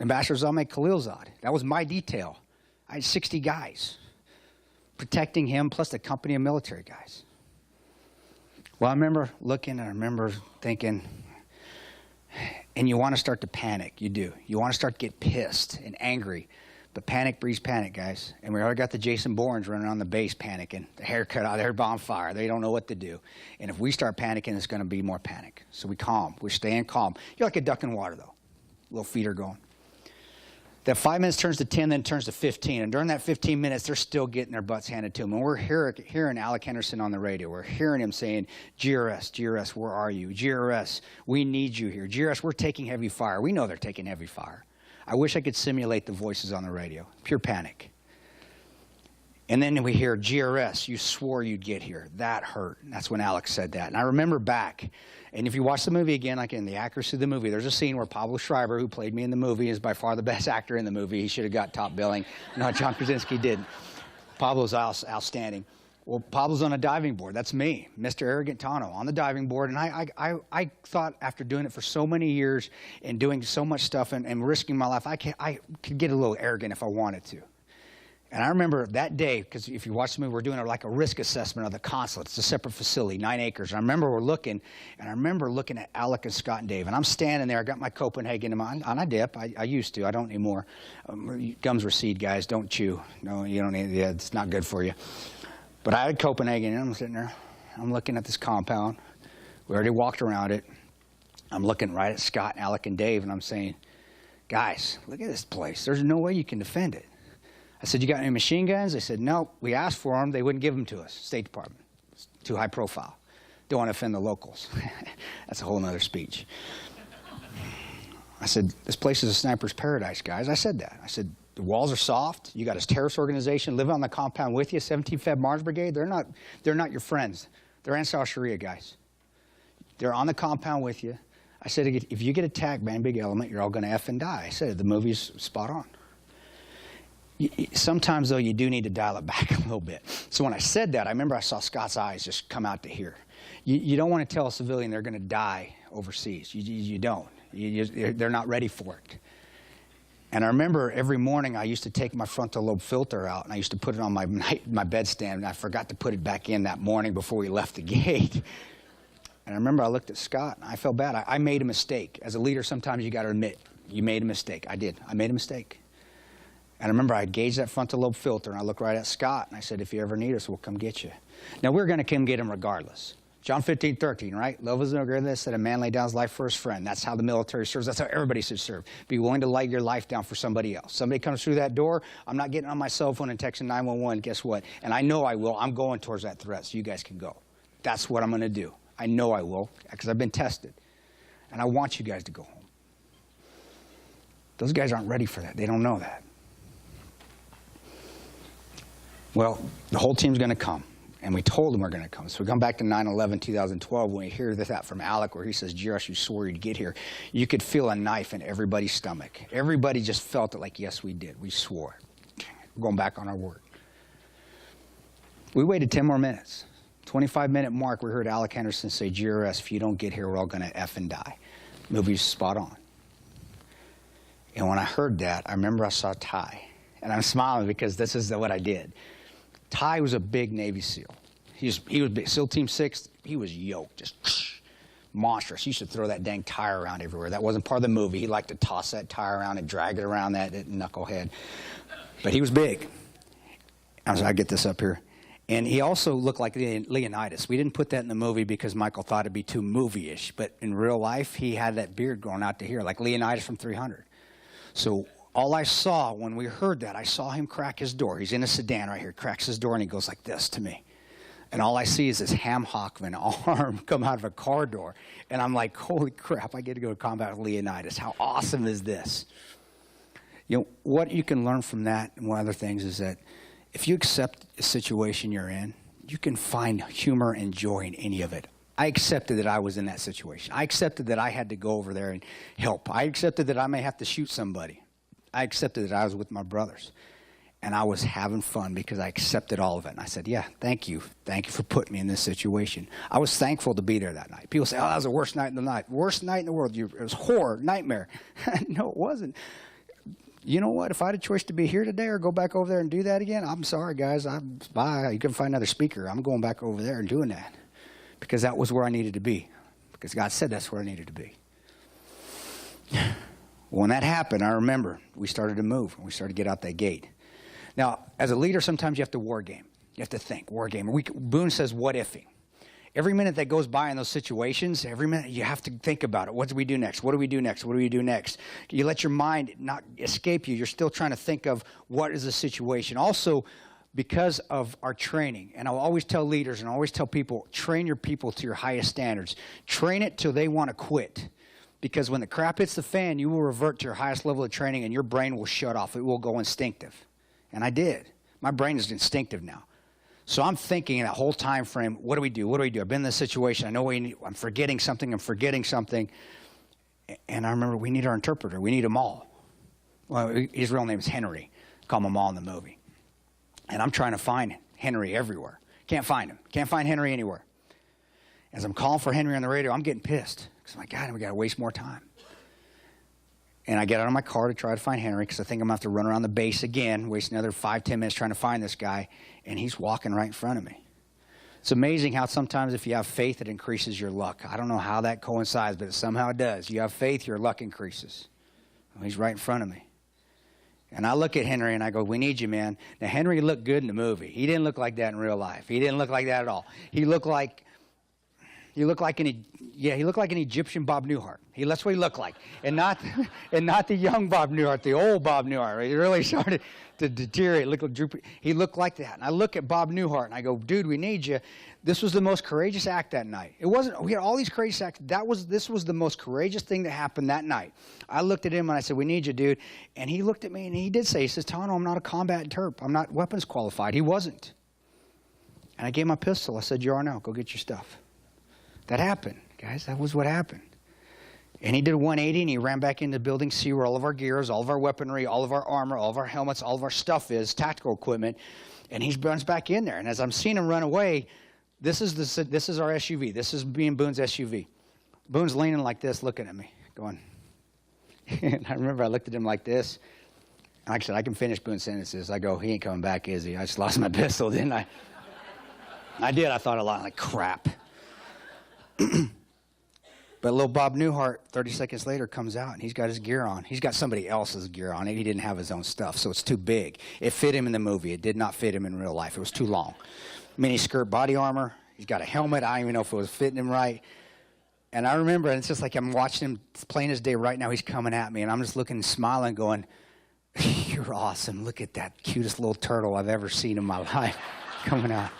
Ambassador Zalmay Khalilzad. That was my detail. I had 60 guys protecting him, plus the company of military guys. Well, I remember looking, I remember thinking, and you want to start to panic. You do. You want to start to get pissed and angry. But panic breeds panic, guys. And we already got the Jason Bournes running on the base panicking. The hair cut out, they're on fire. They don't know what to do. And if we start panicking, it's going to be more panic. So we calm. We're staying calm. You're like a duck in water, though. Little feet are going. That 5 minutes turns to 10, then turns to 15. And during that 15 minutes, they're still getting their butts handed to them. And we're hearing Alec Henderson on the radio. We're hearing him saying, GRS, GRS, where are you? GRS, we need you here. GRS, we're taking heavy fire. We know they're taking heavy fire. I wish I could simulate the voices on the radio. Pure panic. And then we hear, GRS, you swore you'd get here. That hurt. And that's when Alex said that. And I remember back, and if you watch the movie again, like in the accuracy of the movie, there's a scene where Pablo Schreiber, who played me in the movie, is by far the best actor in the movie. He should have got top billing. No, John Krasinski didn't. Pablo's outstanding. Well, Pablo's on a diving board. That's me, Mr. Arrogant Tonto, on the diving board. And I thought after doing it for so many years and doing so much stuff and risking my life, I could get a little arrogant if I wanted to. And I remember that day, because if you watch the movie, we're doing like a risk assessment of the consulate. It's a separate facility, 9 acres. And I remember we're looking, and I remember looking at Alec and Scott and Dave. And I'm standing there. I got my Copenhagen in my, on a dip. I used to. I don't anymore. Gums recede, guys. Don't chew. No, you don't need it. Yeah, it's not good for you. But I had Copenhagen, and I'm sitting there. I'm looking at this compound. We already walked around it. I'm looking right at Scott, Alec, and Dave, and I'm saying, guys, look at this place. There's no way you can defend it. I said, you got any machine guns? They said, no. We asked for them. They wouldn't give them to us. State Department. It's too high profile. Don't want to offend the locals. That's a whole other speech. I said, this place is a sniper's paradise, guys. I said that. I said, the walls are soft. You got a terrorist organization living on the compound with you, 17th Fed Mars Brigade. They're not your friends. They're Ansar Sharia guys. They're on the compound with you. I said, if you get attacked by a big element, you're all going to F and die. I said, the movie's spot on. Sometimes, though, you do need to dial it back a little bit. So when I said that, I remember I saw Scott's eyes just come out to here. You don't want to tell a civilian they're going to die overseas. You don't. They're not ready for it. And I remember every morning I used to take my frontal lobe filter out, and I used to put it on my bedstand, and I forgot to put it back in that morning before we left the gate. And I remember I looked at Scott, and I felt bad. I made a mistake. As a leader, sometimes you got to admit you made a mistake. I did. I made a mistake. And I remember I gauged that frontal lobe filter, and I looked right at Scott, and I said, if you ever need us, we'll come get you. Now, we're going to come get him regardless. John 15:13, right? Love is no greater than this, that a man lay down his life for his friend. That's how the military serves. That's how everybody should serve. Be willing to lay your life down for somebody else. Somebody comes through that door, I'm not getting on my cell phone and texting 911. Guess what? And I know I will. I'm going towards that threat, so you guys can go. That's what I'm going to do. I know I will, because I've been tested. And I want you guys to go home. Those guys aren't ready for that. They don't know that. Well, the whole team's going to come. And we told them we're going to come. So we come back to 9/11/2012 when we hear that from Alec where he says, JROTC, you swore you'd get here. You could feel a knife in everybody's stomach. Everybody just felt it like, yes, we did. We swore. We're going back on our word. We waited 10 more minutes. 25-minute mark, we heard Alec Henderson say, GRS, if you don't get here, we're all going to effing die. Movie's spot on. And when I heard that, I remember I saw Ty. And I'm smiling because this is what I did. Ty was a big Navy SEAL. He was big. SEAL Team 6, he was yoked, just monstrous. He used to throw that dang tire around everywhere. That wasn't part of the movie. He liked to toss that tire around and drag it around that knucklehead. But he was big. I get this up here. And he also looked like Leonidas. We didn't put that in the movie because Michael thought it'd be too movie-ish. But in real life, he had that beard growing out to here, like Leonidas from 300. So all I saw when we heard that, I saw him crack his door. He's in a sedan right here, cracks his door, and he goes like this to me. And all I see is this ham hock of an arm come out of a car door. And I'm like, holy crap, I get to go to combat with Leonidas. How awesome is this? You know, what you can learn from that and one other things is that if you accept a situation you're in, you can find humor and joy in any of it. I accepted that I was in that situation. I accepted that I had to go over there and help. I accepted that I may have to shoot somebody. I accepted that I was with my brothers. And I was having fun because I accepted all of it. And I said, yeah, thank you. Thank you for putting me in this situation. I was thankful to be there that night. People say, oh, that was the worst night in the night. Worst night in the world. It was horror, nightmare. No, it wasn't. You know what? If I had a choice to be here today or go back over there and do that again, I'm sorry, guys. Bye. You can find another speaker. I'm going back over there and doing that because that was where I needed to be because God said that's where I needed to be. When that happened, I remember we started to move and we started to get out that gate. Now, as a leader, sometimes you have to war game. You have to think, war game. Boone says, what ifing? Every minute that goes by in those situations, every minute you have to think about it. What do we do next? What do we do next? What do we do next? You let your mind not escape you. You're still trying to think of what is the situation. Also, because of our training, and I'll always tell leaders and I always tell people, train your people to your highest standards. Train it till they want to quit. Because when the crap hits the fan, you will revert to your highest level of training and your brain will shut off. It will go instinctive. And I did. My brain is instinctive now. So I'm thinking in that whole time frame, what do we do? What do we do? I've been in this situation. I know I'm forgetting something. And I remember we need our interpreter. We need them all. Well, his real name is Henry. Call them all in the movie. And I'm trying to find Henry everywhere. Can't find him. Can't find Henry anywhere. As I'm calling for Henry on the radio, I'm getting pissed. Because I'm like, God, we got to waste more time. And I get out of my car to try to find Henry because I think I'm going to have to run around the base again, waste another 5-10 minutes trying to find this guy. And he's walking right in front of me. It's amazing how sometimes if you have faith, it increases your luck. I don't know how that coincides, but somehow it does. You have faith, your luck increases. Well, he's right in front of me. And I look at Henry and I go, we need you, man. Now, Henry looked good in the movie. He didn't look like that in real life. He didn't look like that at all. He looked like an Egyptian Bob Newhart. That's what he looked like. And not the young Bob Newhart, the old Bob Newhart. He really started to deteriorate. He looked like that. And I look at Bob Newhart and I go, dude, we need you. This was the most courageous act that night. We had all these courageous acts. This was the most courageous thing that happened that night. I looked at him and I said, we need you, dude. And he looked at me and he did say, he says, Tonto, I'm not a combat interp. I'm not weapons qualified. He wasn't. And I gave him my pistol. I said, you are now. Go get your stuff. That happened, guys. That was what happened. And he did a 180, and he ran back into the building C where all of our gear is, all of our weaponry, all of our armor, all of our helmets, all of our stuff is, tactical equipment. And he runs back in there. And as I'm seeing him run away, this is our SUV. This is me and Boone's SUV. Boone's leaning like this, looking at me, going. And I remember I looked at him like this. And like I said, I can finish Boone's sentences. I go, he ain't coming back, is he? I just lost my pistol, didn't I? I did. I thought a lot, like, crap. But little Bob Newhart, 30 seconds later, comes out, and he's got his gear on. He's got somebody else's gear on. He didn't have his own stuff, so it's too big. It fit him in the movie. It did not fit him in real life. It was too long. Mini skirt body armor. He's got a helmet. I don't even know if it was fitting him right. And I remember, and it's just like I'm watching him plain as day right now. He's coming at me, and I'm just looking, smiling, going, you're awesome. Look at that cutest little turtle I've ever seen in my life coming out.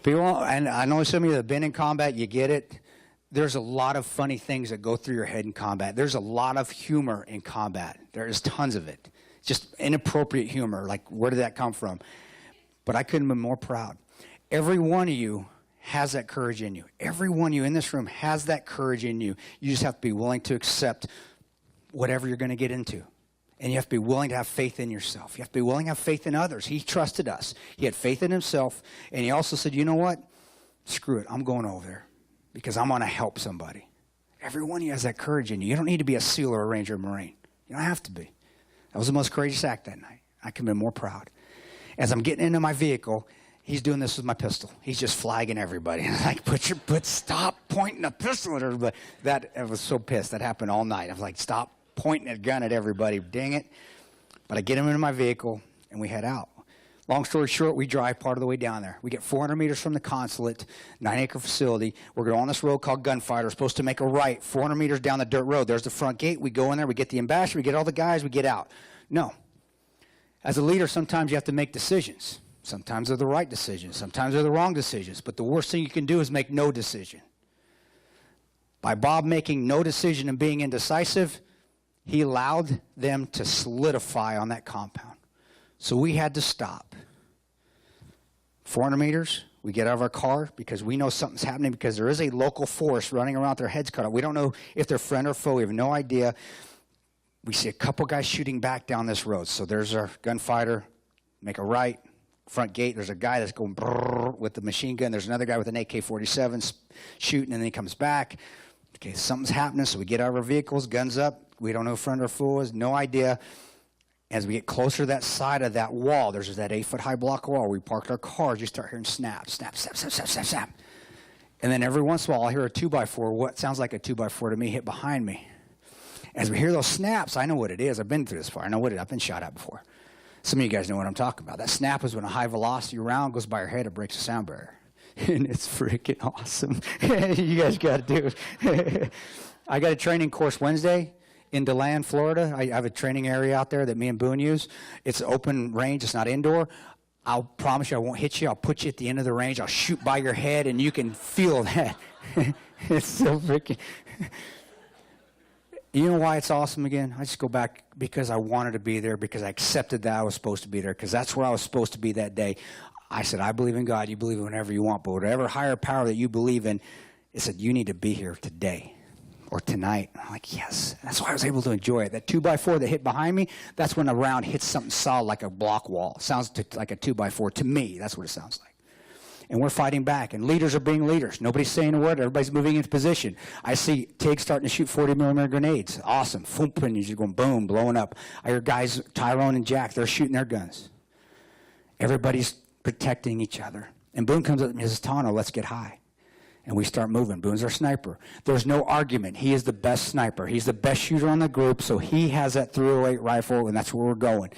People, and I know some of you that have been in combat, you get it. There's a lot of funny things that go through your head in combat. There's a lot of humor in combat. There is tons of it. Just inappropriate humor, like where did that come from? But I couldn't be more proud. Every one of you has that courage in you. Every one of you in this room has that courage in you. You just have to be willing to accept whatever you're going to get into. And you have to be willing to have faith in yourself. You have to be willing to have faith in others. He trusted us. He had faith in himself. And he also said, you know what? Screw it. I'm going over there because I'm going to help somebody. Every one of you has that courage in you. You don't need to be a SEAL or a Ranger or Marine. You don't have to be. That was the most courageous act that night. I could have been more proud. As I'm getting into my vehicle, he's doing this with my pistol. He's just flagging everybody. I'm like, stop pointing a pistol at everybody. I was so pissed. That happened all night. I was like, stop pointing a gun at everybody. Dang it. But I get him into my vehicle, and we head out. Long story short, we drive part of the way down there. We get 400 meters from the consulate, 9-acre facility. We're going on this road called Gunfighter. We're supposed to make a right 400 meters down the dirt road. There's the front gate. We go in there. We get the ambassador. We get all the guys. We get out. No. As a leader, sometimes you have to make decisions. Sometimes they're the right decisions. Sometimes they're the wrong decisions. But the worst thing you can do is make no decision. By Bob making no decision and being indecisive, he allowed them to solidify on that compound. So we had to stop. 400 meters, we get out of our car because we know something's happening because there is a local force running around with their heads cut off. We don't know if they're friend or foe. We have no idea. We see a couple guys shooting back down this road. So there's our gunfighter, make a right, front gate. There's a guy that's going brrr with the machine gun. There's another guy with an AK-47 shooting, and then he comes back. Okay, something's happening, so we get out of our vehicles, guns up. We don't know who friend or foe is, no idea. As we get closer to that side of that wall, there's that 8-foot-high block wall. We parked our cars. You start hearing snap, snap, snap, snap, snap, snap, snap. And then every once in a while, I'll hear a 2x4, what sounds like a 2x4 to me, hit behind me. As we hear those snaps, I know what it is. I've been through this before. I know what it is. I've been shot at before. Some of you guys know what I'm talking about. That snap is when a high-velocity round goes by your head, it breaks the sound barrier. And it's freaking awesome. You guys got to do it. I got a training course Wednesday in DeLand, Florida. I have a training area out there that me and Boone use. It's open range. It's not indoor. I'll promise you I won't hit you. I'll put you at the end of the range. I'll shoot by your head, and you can feel that. It's so freaking... You know why it's awesome again? I just go back because I wanted to be there, because I accepted that I was supposed to be there, because that's where I was supposed to be that day. I said, I believe in God. You believe in whatever you want, but whatever higher power that you believe in, it said, you need to be here today or tonight. I'm like, yes. That's why I was able to enjoy it. That 2x4 that hit behind me, that's when a round hits something solid like a block wall. It sounds like a 2x4 to me. That's what it sounds like. And we're fighting back, and leaders are being leaders. Nobody's saying a word. Everybody's moving into position. I see Tig starting to shoot 40-millimeter grenades. Awesome. Foomp, and you're just going boom, blowing up. I hear guys, Tyrone and Jack, they're shooting their guns. Everybody's protecting each other. And Boone comes up and says, Tonto, let's get high. And we start moving. Boone's our sniper. There's no argument. He is the best sniper. He's the best shooter on the group, so he has that .308 rifle, and that's where we're going.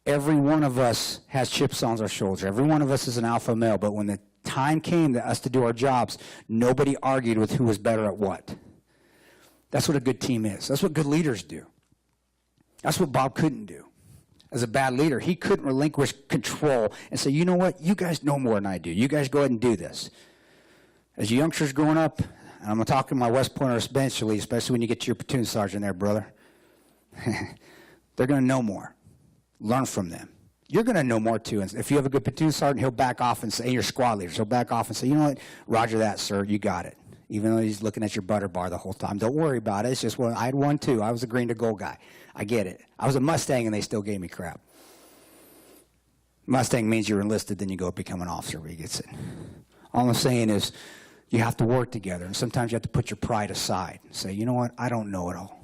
Every one of us has chips on our shoulders. Every one of us is an alpha male, but when the time came to us to do our jobs, nobody argued with who was better at what. That's what a good team is. That's what good leaders do. That's what Bob couldn't do. As a bad leader, he couldn't relinquish control and say, you know what, you guys know more than I do. You guys go ahead and do this. As youngsters growing up, and I'm talking to my West Pointer especially when you get to your platoon sergeant there, brother, they're going to know more. Learn from them. You're going to know more, too. And if you have a good platoon sergeant, he'll back off and say, your squad leaders, he'll back off and say, you know what, roger that, sir, you got it. Even though he's looking at your butter bar the whole time. Don't worry about it. It's just, well, I had one, too. I was a green to gold guy. I get it. I was a Mustang, and they still gave me crap. Mustang means you're enlisted, then you go become an officer where he gets it. All I'm saying is you have to work together, and sometimes you have to put your pride aside and say, you know what, I don't know it all.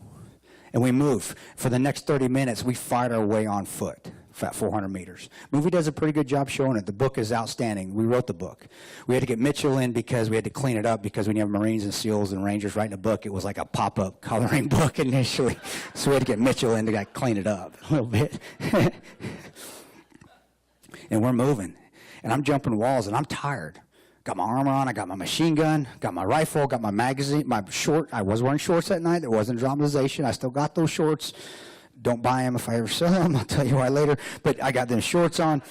And we move. For the next 30 minutes, we fight our way on foot. 400 meters. Movie does a pretty good job showing it. The book is outstanding. We wrote the book. We had to get Mitchell in because we had to clean it up, because when you have Marines and SEALs and Rangers writing a book, it was like a pop-up coloring book initially. So we had to get Mitchell in to clean it up a little bit. And we're moving. And I'm jumping walls, and I'm tired. Got my armor on, I got my machine gun, got my rifle, got my magazine, my short. I was wearing shorts that night. There wasn't dramatization. I still got those shorts. Don't buy them if I ever sell them. I'll tell you why later. But I got them shorts on.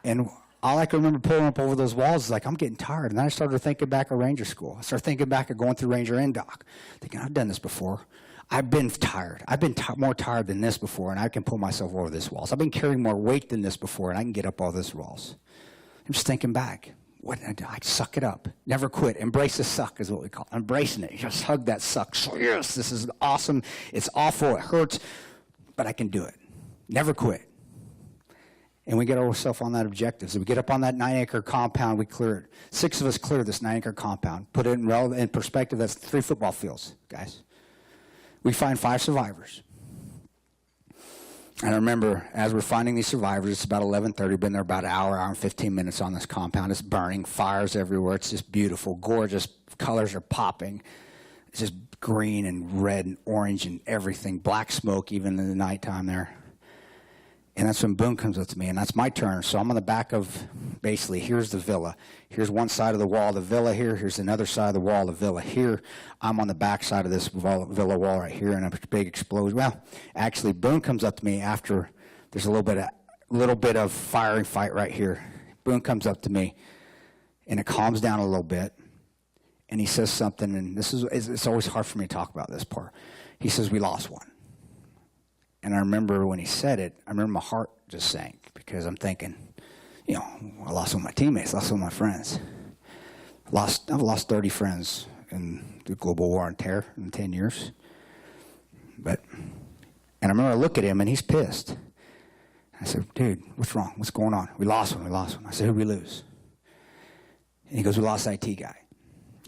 And all I can remember pulling up over those walls is like, I'm getting tired. And then I started thinking back of Ranger School. I started thinking back of going through Ranger NDOC, thinking, I've done this before. I've been tired. I've been more tired than this before, and I can pull myself over this walls. I've been carrying more weight than this before, and I can get up all these walls. I'm just thinking back. What did I do? I suck it up. Never quit. Embrace the suck is what we call it. Embracing it. You just hug that suck. So yes, this is awesome. It's awful. It hurts, but I can do it. Never quit. And we get ourselves on that objective. So we get up on that 9-acre compound. We clear it. 6 of us clear this 9-acre compound. Put it in perspective. That's 3 football fields, guys. We find 5 survivors. And I remember, as we're finding these survivors, it's about 11:30. Been there about an hour and 15 minutes on this compound. It's burning, fires everywhere. It's just beautiful, gorgeous. Colors are popping. It's just green and red and orange and everything. Black smoke even in the nighttime there. And that's when Boone comes up to me, and that's my turn. So I'm on the back of, basically, here's the villa. Here's one side of the wall, the villa here. Here's another side of the wall, the villa here. I'm on the back side of this villa wall right here, and a big explosion. Well, actually, Boone comes up to me after there's a little bit of firing fight right here. Boone comes up to me, and it calms down a little bit, and he says something, and it's always hard for me to talk about this part. He says, we lost one. And I remember when he said it, I remember my heart just sank because I'm thinking, you know, I lost one of my teammates, lost one of my friends. I've lost 30 friends in the global war on terror in 10 years. And I remember I look at him and he's pissed. I said, dude, what's wrong? What's going on? We lost one. I said, who'd we lose? And he goes, we lost IT guy.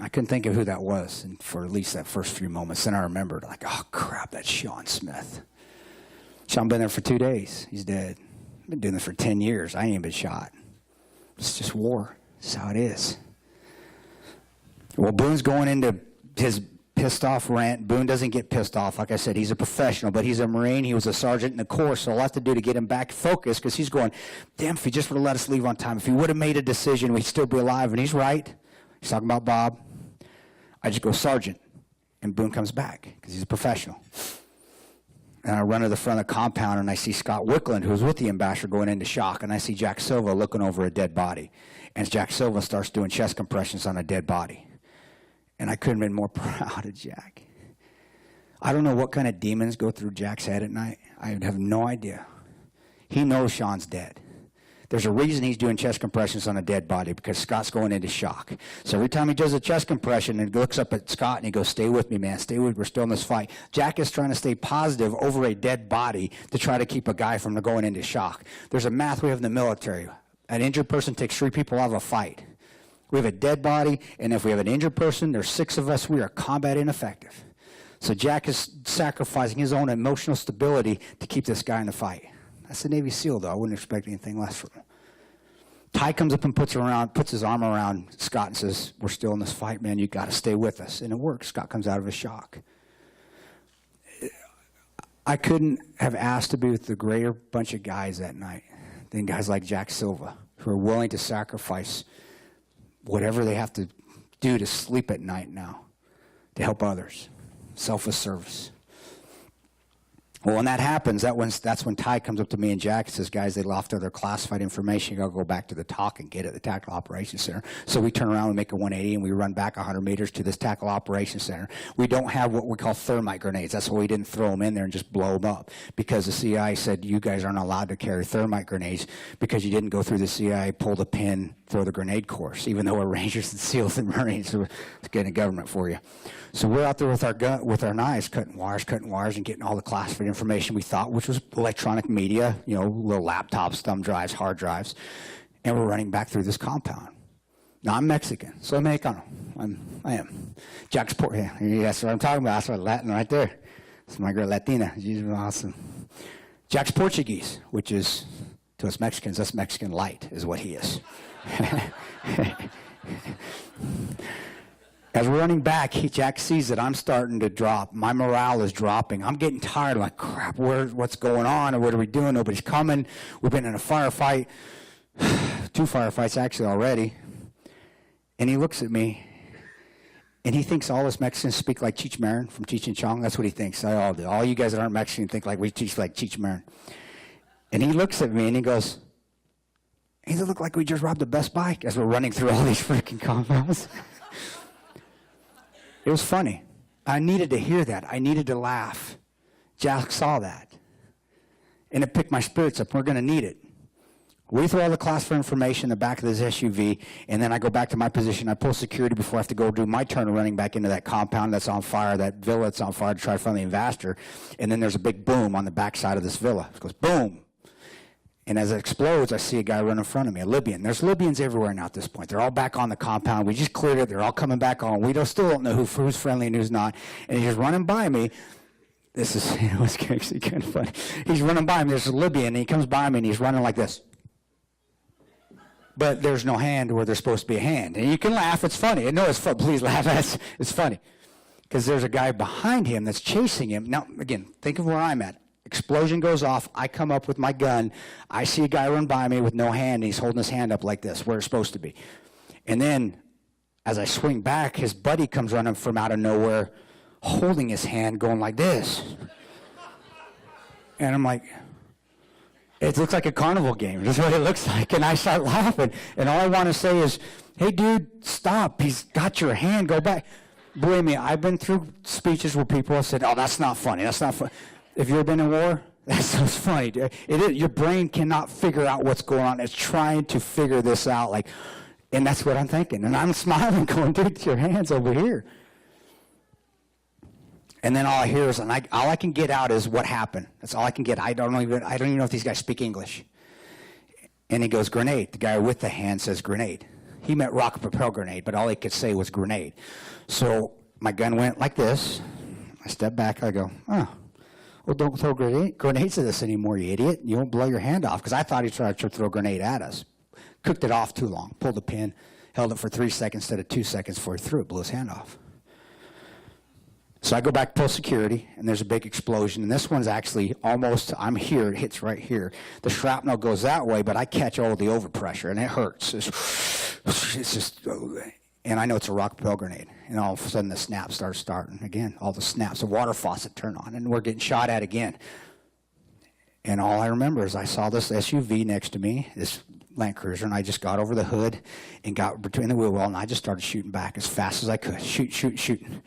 I couldn't think of who that was and for at least that first few moments. Then I remembered, like, oh, crap, that's Sean Smith. Sean been there for 2 days. He's dead. I've been doing this for 10 years. I ain't even been shot. It's just war. It's how it is. Well, Boone's going into his pissed off rant. Boone doesn't get pissed off. Like I said, he's a professional, but he's a Marine. He was a sergeant in the Corps, so all I have to do to get him back focused because he's going, damn, if he just would have let us leave on time. If he would have made a decision, we'd still be alive. And he's right. He's talking about Bob. I just go, Sergeant. And Boone comes back because he's a professional. And I run to the front of the compound, and I see Scott Wickland, who was with the ambassador, going into shock. And I see Jack Silva looking over a dead body. And Jack Silva starts doing chest compressions on a dead body. And I couldn't have been more proud of Jack. I don't know what kind of demons go through Jack's head at night. I have no idea. He knows Sean's dead. There's a reason he's doing chest compressions on a dead body, because Scott's going into shock. So every time he does a chest compression and looks up at Scott and he goes, stay with me, man, stay with me, we're still in this fight. Jack is trying to stay positive over a dead body to try to keep a guy from going into shock. There's a math we have in the military. An injured person takes 3 people out of a fight. We have a dead body, and if we have an injured person, there's 6 of us, we are combat ineffective. So Jack is sacrificing his own emotional stability to keep this guy in the fight. That's the Navy SEAL, though. I wouldn't expect anything less from him. Ty comes up and puts his arm around Scott and says, we're still in this fight, man. You got to stay with us. And it works. Scott comes out of his shock. I couldn't have asked to be with the greater bunch of guys that night than guys like Jack Silva, who are willing to sacrifice whatever they have to do to sleep at night now to help others. Selfless service. Well, when that happens, that's when Ty comes up to me and Jack and says, guys, they lost all their classified information. You got to go back to the TOC and get it at the Tactical Operations Center. So we turn around and make a 180, and we run back 100 meters to this Tactical Operations Center. We don't have what we call thermite grenades. That's why we didn't throw them in there and just blow them up, because the CIA said you guys aren't allowed to carry thermite grenades because you didn't go through the CIA, pull the pin, throw the grenade course, even though we're Rangers and SEALs and Marines. So it's getting government for you. So we're out there with our knives, cutting wires, and getting all the classified information we thought, which was electronic media, little laptops, thumb drives, hard drives, and we're running back through this compound. Now, I'm Mexican, so Mexicano. I am. Jack's yeah, that's what I'm talking about. That's what Latin right there. It's my girl Latina. She's awesome. Jack's Portuguese, which is, to us Mexicans, that's Mexican light, is what he is. As we're running back, Jack sees that I'm starting to drop. My morale is dropping. I'm getting tired. I'm like, crap, what's going on? Or what are we doing? Nobody's coming. We've been in a firefight. 2 firefights, actually, already. And he looks at me, and he thinks all us Mexicans speak like Cheech Marin from Cheech and Chong. That's what he thinks. I all do. All you guys that aren't Mexican think like we teach like Cheech Marin. And he looks at me, and he goes, "Hey, they look like we just robbed a Best Buy," as we're running through all these freaking compounds. It was funny. I needed to hear that. I needed to laugh. Jack saw that. And it picked my spirits up. We're going to need it. We throw all the classified information in the back of this SUV, and then I go back to my position. I pull security before I have to go do my turn of running back into that compound that's on fire, that villa that's on fire, to try to find the investor. And then there's a big boom on the backside of this villa. It goes boom. And as it explodes, I see a guy run in front of me, a Libyan. There's Libyans everywhere now at this point. They're all back on the compound. We just cleared it. They're all coming back on. We still don't know who's friendly and who's not. And he's running by me. This is, it was actually kind of funny. He's running by me. There's a Libyan, and he comes by me, and he's running like this. But there's no hand where there's supposed to be a hand. And you can laugh. It's funny. No, it's fun. Please laugh. It's funny. Because there's a guy behind him that's chasing him. Now, again, think of where I'm at. Explosion goes off. I come up with my gun. I see a guy run by me with no hand. And he's holding his hand up like this, where it's supposed to be. And then, as I swing back, his buddy comes running from out of nowhere, holding his hand, going like this. And I'm like, it looks like a carnival game. That's what it looks like. And I start laughing. And all I want to say is, "Hey, dude, stop. He's got your hand. Go back." Believe me, I've been through speeches where people have said, "Oh, that's not funny. That's not funny." If you've been in war, that sounds funny. Your brain cannot figure out what's going on. It's trying to figure this out. And that's what I'm thinking. And I'm smiling, going, "Dude, your hand's over here." And then all I hear is, all I can get out is what happened. That's all I can get. I don't even know if these guys speak English. And he goes, "Grenade." The guy with the hand says grenade. He meant rocket propelled grenade, but all he could say was grenade. So my gun went like this. I step back. I go, "Oh, well, don't throw grenades at us anymore, you idiot. You won't blow your hand off." Because I thought he tried to throw a grenade at us. Cooked it off too long. Pulled the pin. Held it for 3 seconds instead of 2 seconds before he threw it. Blew his hand off. So I go back, pull security, and there's a big explosion. And this one's actually almost, I'm here, it hits right here. The shrapnel goes that way, but I catch all the overpressure, and it hurts. It's just, and I know it's a rocket propelled grenade. And all of a sudden the snaps start starting again. All the snaps, the water faucet turn on, and we're getting shot at again. And all I remember is I saw this SUV next to me, this Land Cruiser, and I just got over the hood and got between the wheel well, and I just started shooting back as fast as I could. Shooting.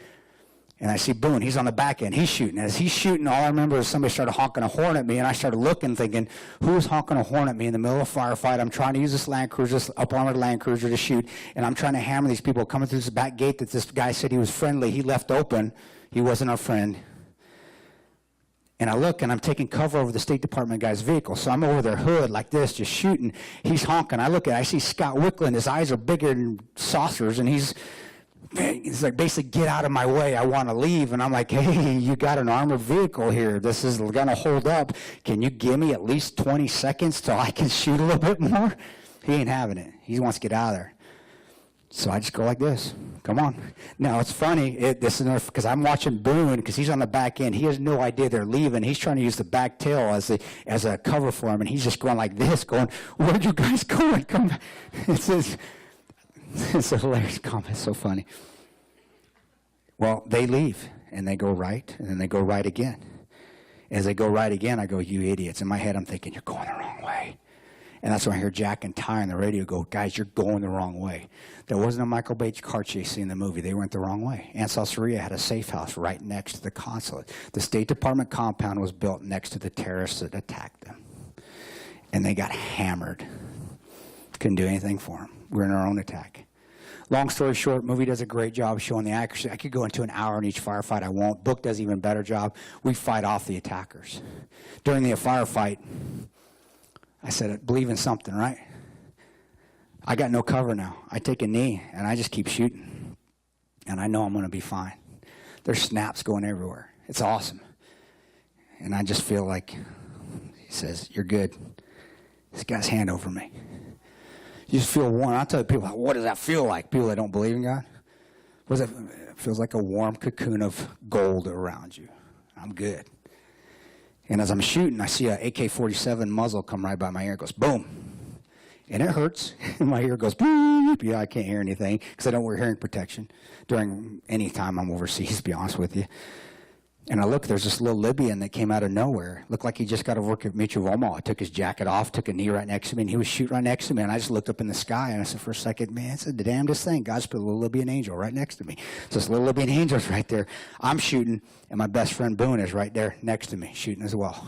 And I see Boone, he's on the back end, he's shooting. As he's shooting, all I remember is somebody started honking a horn at me, and I started looking, thinking, who's honking a horn at me in the middle of a firefight? I'm trying to use this Land Cruiser, this up-armored Land Cruiser to shoot, and I'm trying to hammer these people coming through this back gate that this guy said he was friendly. He left open. He wasn't our friend. And I look, and I'm taking cover over the State Department guy's vehicle. So I'm over their hood like this, just shooting. He's honking. I see Scott Wickland. His eyes are bigger than saucers, and he's like, basically, "Get out of my way. I want to leave." And I'm like, "Hey, you got an armored vehicle here. This is going to hold up. Can you give me at least 20 seconds till I can shoot a little bit more?" He ain't having it. He wants to get out of there. So I just go like this. Come on. Now, it's funny. This is because I'm watching Boone because he's on the back end. He has no idea they're leaving. He's trying to use the back tail as a cover for him, and he's just going like this, going, "Where'd you guys going? Come back." It's a hilarious comment. It's so funny. Well, they leave, and they go right, and then they go right again. As they go right again, I go, "You idiots." In my head, I'm thinking, "You're going the wrong way." And that's when I hear Jack and Ty on the radio go, "Guys, you're going the wrong way." There wasn't a Michael Bay car chase scene in the movie. They went the wrong way. Ansel Soria had a safe house right next to the consulate. The State Department compound was built next to the terrorists that attacked them. And they got hammered. Couldn't do anything for them. We're in our own attack. Long story short, movie does a great job showing the accuracy. I could go into an hour in each firefight. I won't. Book does an even better job. We fight off the attackers. During the firefight, I said, "Believe in something, right?" I got no cover now. I take a knee, and I just keep shooting. And I know I'm going to be fine. There's snaps going everywhere. It's awesome. And I just feel like, he says, "You're good." This guy's hand over me. You just feel warm. I'll tell people, what does that feel like? People that don't believe in God. What does it feels like a warm cocoon of gold around you. I'm good. And as I'm shooting, I see a AK-47 muzzle come right by my ear. It goes boom. And it hurts. My ear goes, beep. Yeah, I can't hear anything because I don't wear hearing protection during any time I'm overseas, to be honest with you. And I look, there's this little Libyan that came out of nowhere. Looked like he just got to work at Mitrovomo. I took his jacket off, took a knee right next to me, and he was shooting right next to me. And I just looked up in the sky, and I said, for a second, man, it's the damnedest thing. God's put a little Libyan angel right next to me. So this little Libyan angel's right there. I'm shooting, and my best friend Boone is right there next to me, shooting as well.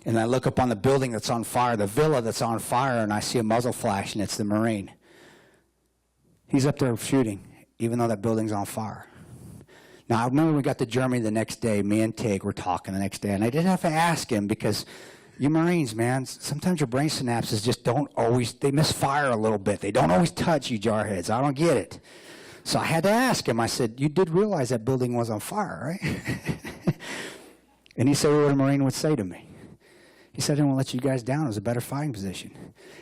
And I look up on the building that's on fire, the villa that's on fire, and I see a muzzle flash, and it's the Marine. He's up there shooting, even though that building's on fire. Now, I remember we got to Germany the next day. Me and Tig were talking the next day, and I didn't have to ask him because you Marines, man, sometimes your brain synapses just don't always, they misfire a little bit. They don't always touch you jarheads. I don't get it. So I had to ask him. I said, you did realize that building was on fire, right? And he said what a Marine would say to me. He said, I didn't want to let you guys down. It was a better fighting position.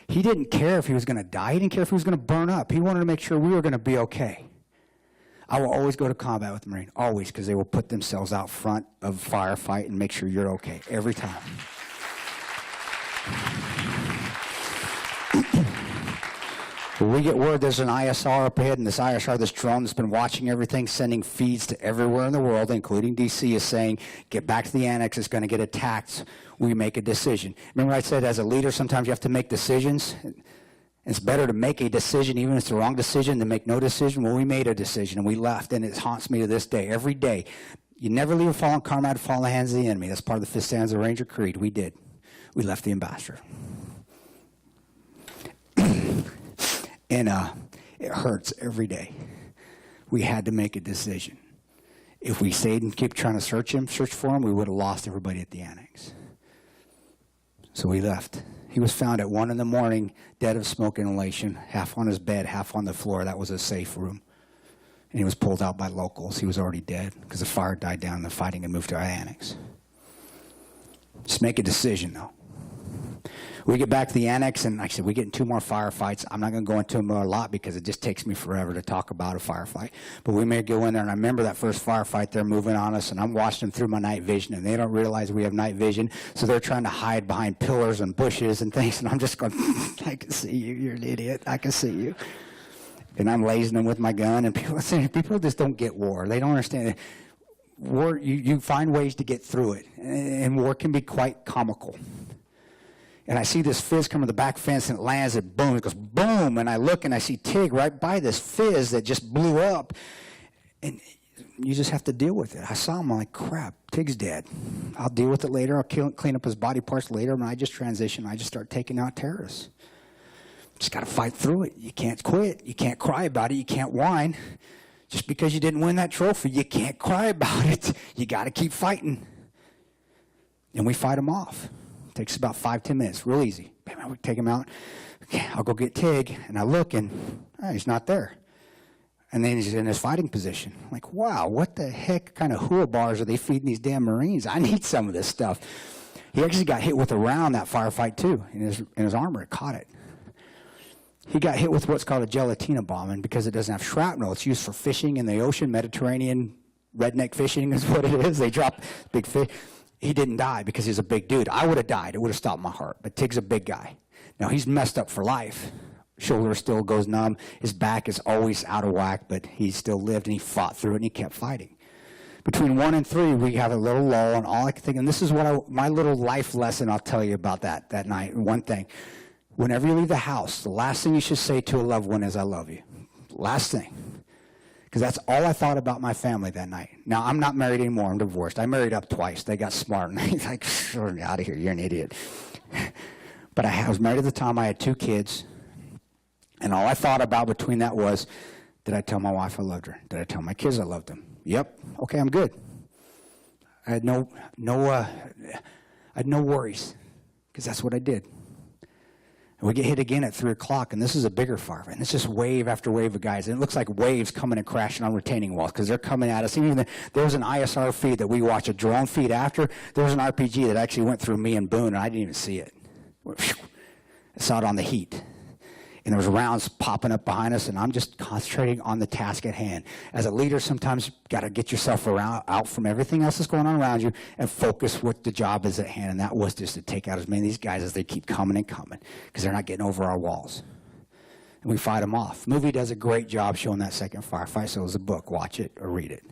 He didn't care if he was going to die. He didn't care if he was going to burn up. He wanted to make sure we were going to be okay. I will always go to combat with the Marine, always, because they will put themselves out front of a firefight and make sure you're okay, every time. We get word there's an ISR up ahead, and this ISR, this drone that's been watching everything, sending feeds to everywhere in the world, including D.C., is saying, get back to the annex, it's going to get attacked. We make a decision. Remember I said as a leader, sometimes you have to make decisions? It's better to make a decision, even if it's the wrong decision, than make no decision. Well, we made a decision, and we left, and it haunts me to this day, every day. You never leave a fallen comrade to fall in the hands of the enemy. That's part of the 5th stanza of the Ranger Creed. We did. We left the ambassador. And it hurts every day. We had to make a decision. If we stayed and kept trying to search for him, we would have lost everybody at the annex. So we left. He was found at 1 in the morning, dead of smoke inhalation, half on his bed, half on the floor. That was a safe room. And he was pulled out by locals. He was already dead because the fire died down and the fighting had moved to our annex. Just make a decision, though. We get back to the annex, and like I said, we get in 2 more firefights. I'm not going to go into them a lot because it just takes me forever to talk about a firefight. But we may go in there, and I remember that first firefight, they're moving on us, and I'm watching them through my night vision, and they don't realize we have night vision, so they're trying to hide behind pillars and bushes and things, and I'm just going, I can see you, you're an idiot, I can see you. And I'm lasing them with my gun, and people just don't get war. They don't understand it. War, you find ways to get through it, and war can be quite comical. And I see this fizz come to the back fence, and it lands, and boom, it goes boom, and I look, and I see Tig right by this fizz that just blew up, and you just have to deal with it. I saw him, I'm like, crap, Tig's dead. I'll deal with it later. I'll clean up his body parts later, and I just transition. I just start taking out terrorists. Just got to fight through it. You can't quit. You can't cry about it. You can't whine. Just because you didn't win that trophy, you can't cry about it. You got to keep fighting. And we fight them off. Takes about 5-10 minutes, real easy. Bam, we take him out. Okay, I'll go get Tig, and I look, and he's not there. And then he's in his fighting position. I'm like, wow, what the heck kind of hula bars are they feeding these damn Marines? I need some of this stuff. He actually got hit with a round that firefight too. In his armor, it caught it. He got hit with what's called a gelatina bomb, and because it doesn't have shrapnel, it's used for fishing in the ocean. Mediterranean redneck fishing is what it is. They drop big fish. He didn't die because he's a big dude. I would have died. It would have stopped my heart. But Tig's a big guy. Now, he's messed up for life. Shoulder still goes numb. His back is always out of whack, but he still lived, and he fought through it, and he kept fighting. Between 1 and 3, we have a little lull, and all I can think, and this is what my little life lesson I'll tell you about that night. One thing. Whenever you leave the house, the last thing you should say to a loved one is, I love you. Last thing. Because that's all I thought about my family that night. Now, I'm not married anymore. I'm divorced. I married up twice. They got smart. And he's like, get out of here. You're an idiot. But I was married at the time. I had 2 kids. And all I thought about between that was, did I tell my wife I loved her? Did I tell my kids I loved them? Yep. Okay, I'm good. I had no worries. Because that's what I did. And we get hit again at 3 o'clock, and this is a bigger fire. And it's just wave after wave of guys. And it looks like waves coming and crashing on retaining walls because they're coming at us. Even there was an ISR feed that we watched, a drone feed after. There was an RPG that actually went through me and Boone, and I didn't even see it. I saw it on the heat. And there was rounds popping up behind us, and I'm just concentrating on the task at hand. As a leader, sometimes you got to get yourself out from everything else that's going on around you and focus what the job is at hand. And that was just to take out as many of these guys as they keep coming and coming, because they're not getting over our walls. And we fight them off. The movie does a great job showing that second firefight, so it's a book. Watch it or read it.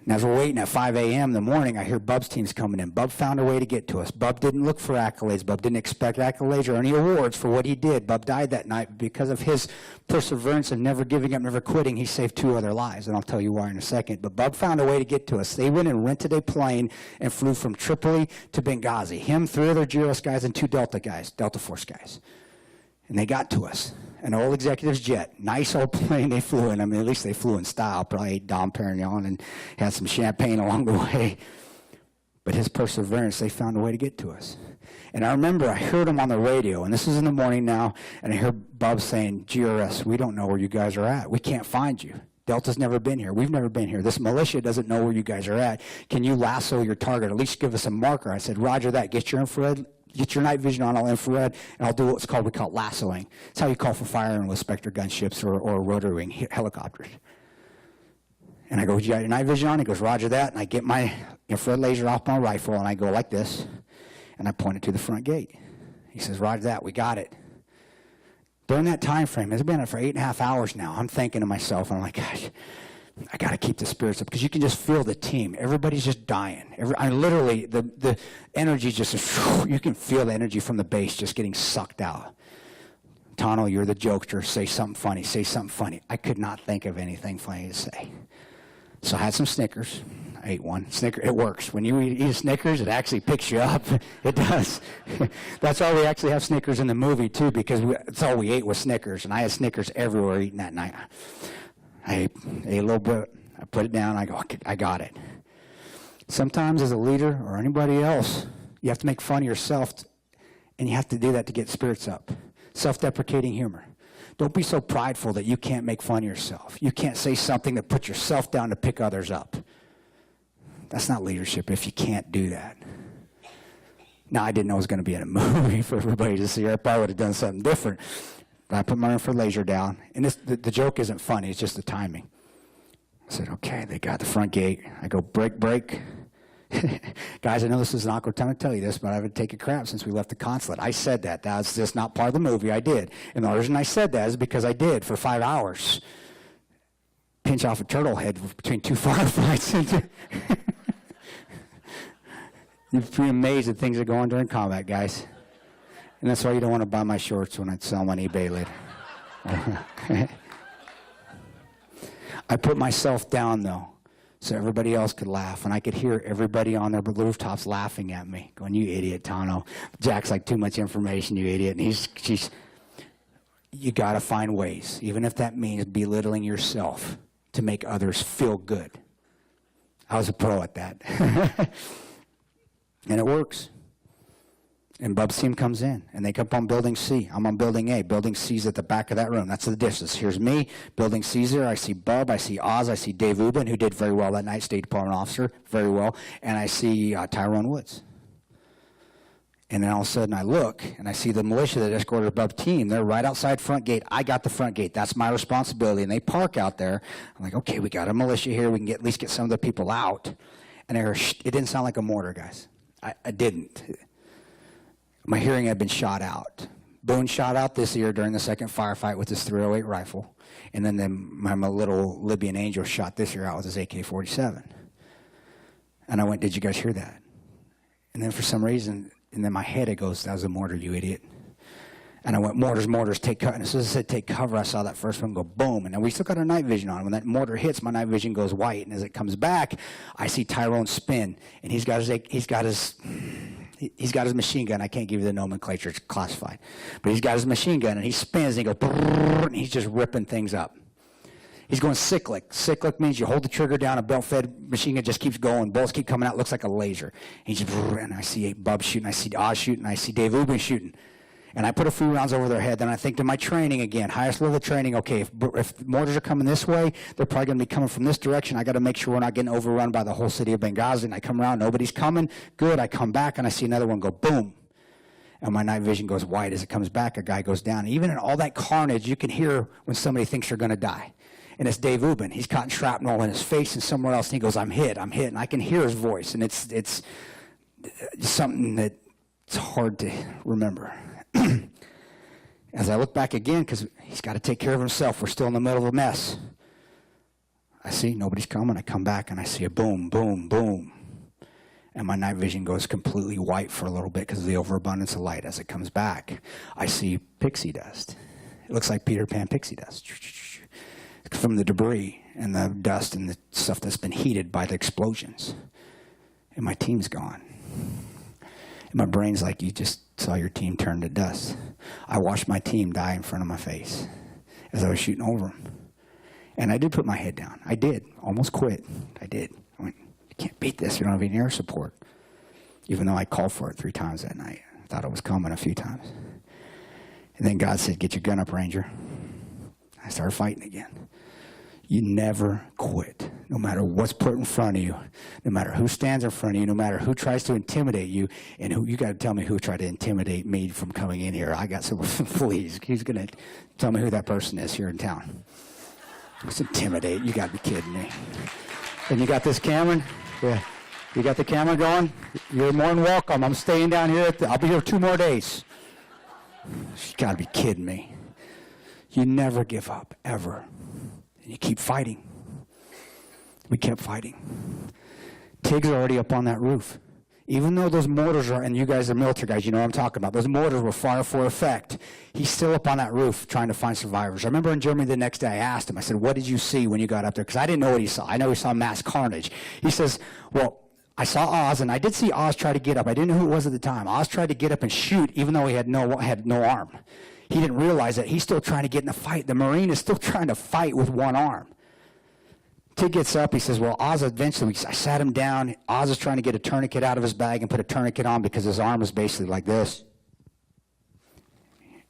And as we're waiting at 5 a.m. in the morning, I hear Bub's team's coming in. Bub found a way to get to us. Bub didn't look for accolades. Bub didn't expect accolades or any awards for what he did. Bub died that night. Because of his perseverance and never giving up, never quitting, he saved 2 other lives, and I'll tell you why in a second. But Bub found a way to get to us. They went and rented a plane and flew from Tripoli to Benghazi. Him, 3 other JROTC guys, and 2 Delta guys, Delta Force guys. And they got to us. An old executive's jet. Nice old plane they flew in. I mean, at least they flew in style. Probably ate Dom Perignon and had some champagne along the way. But his perseverance, they found a way to get to us. And I remember I heard him on the radio, and this is in the morning now, and I heard Bub saying, GRS, we don't know where you guys are at. We can't find you. Delta's never been here. We've never been here. This militia doesn't know where you guys are at. Can you lasso your target? At least give us a marker. I said, Roger that. Get your infrared. Get your night vision on, I'll infrared, and I'll do what's called, we call it lassoing. It's how you call for firing with Spectre gunships or rotary wing helicopters. And I go, you got your night vision on? He goes, Roger that. And I get my infrared laser off my rifle, and I go like this, and I point it to the front gate. He says, Roger that, we got it. During that time frame, it's been for 8.5 hours now, I'm thinking to myself, and I'm like, gosh, I got to keep the spirits up, because you can just feel the team. Everybody's just dying. Literally, the energy just, you can feel the energy from the base just getting sucked out. Tonto, you're the jokester. Say something funny. Say something funny. I could not think of anything funny to say. So I had some Snickers. I ate one. Snickers, it works. When you eat a Snickers, it actually picks you up. It does. That's why we actually have Snickers in the movie, too, because that's all we ate was Snickers. And I had Snickers everywhere eating that night. I ate a little bit, I put it down, I go, I got it. Sometimes as a leader or anybody else, you have to make fun of yourself, and you have to do that to get spirits up. Self-deprecating humor. Don't be so prideful that you can't make fun of yourself. You can't say something that puts yourself down to pick others up. That's not leadership if you can't do that. Now, I didn't know it was going to be in a movie for everybody to see. I probably would have done something different. I put my infrared laser down, and the joke isn't funny, it's just the timing. I said, okay, they got the front gate. I go, break. Guys, I know this is an awkward time to tell you this, but I would take a crap since we left the consulate. I said that. That's just not part of the movie. I did. And the reason I said that is because I did for 5 hours. Pinch off a turtle head between 2 firefights. You'd be amazed at things that go on during combat, guys. And that's why you don't want to buy my shorts when I sell them on eBay later. I put myself down, though, so everybody else could laugh. And I could hear everybody on their rooftops laughing at me, going, you idiot, Tonto. Jack's like, too much information, you idiot. And you got to find ways, even if that means belittling yourself, to make others feel good. I was a pro at that. And it works. And Bub's team comes in, and they come up on Building C. I'm on Building A. Building C's at the back of that room. That's the distance. Here's me. Building C's there. I see Bub. I see Oz. I see Dave Ubin, who did very well that night, State Department officer, very well. And I see Tyrone Woods. And then all of a sudden I look, and I see the militia that escorted Bub's team. They're right outside front gate. I got the front gate. That's my responsibility. And they park out there. I'm like, okay, we got a militia here. We can at least get some of the people out. And it didn't sound like a mortar, guys. I didn't. My hearing had been shot out. Boone shot out this year during the second firefight with his .308 rifle. And then my little Libyan angel shot this year out with his AK-47. And I went, did you guys hear that? And then for some reason, and then my head, it goes, that was a mortar, you idiot. And I went, mortars, take cover. And as soon as I said take cover, I saw that first one go boom. And then we still got our night vision on. When that mortar hits, my night vision goes white. And as it comes back, I see Tyrone spin. And he's got his machine gun. I can't give you the nomenclature, it's classified. But he's got his machine gun, and he spins, and he goes, and he's just ripping things up. He's going cyclic. Cyclic means you hold the trigger down, a belt-fed machine gun just keeps going. Bullets keep coming out, looks like a laser. And I see Bub shooting, I see Oz shooting, I see Dave Ubin shooting. And I put a few rounds over their head. Then I think to my training again, highest level of training, okay, if mortars are coming this way, they're probably going to be coming from this direction. I got to make sure we're not getting overrun by the whole city of Benghazi. And I come around, nobody's coming. Good. I come back, and I see another one go boom. And my night vision goes white. As it comes back, a guy goes down. Even in all that carnage, you can hear when somebody thinks you're going to die. And it's Dave Ubben. He's caught shrapnel in his face and somewhere else. And he goes, I'm hit. And I can hear his voice. And it's something that it's hard to remember. As I look back again, because he's got to take care of himself. We're still in the middle of a mess. I see nobody's coming. I come back and I see a boom, boom, boom. And my night vision goes completely white for a little bit because of the overabundance of light. As it comes back, I see pixie dust. It looks like Peter Pan pixie dust from the debris and the dust and the stuff that's been heated by the explosions. And my team's gone. And my brain's like, you just saw your team turn to dust. I watched my team die in front of my face as I was shooting over them. And I did put my head down. I did. Almost quit. I did. I went, you can't beat this. You don't have any air support. Even though I called for it 3 times that night. I thought it was coming a few times. And then God said, get your gun up, Ranger. I started fighting again. You never quit, no matter what's put in front of you, no matter who stands in front of you, no matter who tries to intimidate you, and who you got to tell me who tried to intimidate me from coming in here. I got some, please, he's going to tell me who that person is here in town. It's intimidate. You got to be kidding me. And you got this camera? Yeah. You got the camera going? You're more than welcome. I'm staying down here. I'll be here 2 more days. You got to be kidding me. You never give up, ever. And you keep fighting. We kept fighting. Tig's already up on that roof. Even though those mortars are, and you guys are military guys, you know what I'm talking about. Those mortars were fire for effect. He's still up on that roof trying to find survivors. I remember in Germany the next day I asked him, I said, what did you see when you got up there? Because I didn't know what he saw. I know he saw mass carnage. He says, well, I saw Oz, and I did see Oz try to get up. I didn't know who it was at the time. Oz tried to get up and shoot, even though he had no arm. He didn't realize that he's still trying to get in the fight. The Marine is still trying to fight with one arm. Tig gets up. He says, well, Oz eventually, I sat him down. Oz is trying to get a tourniquet out of his bag and put a tourniquet on because his arm is basically like this.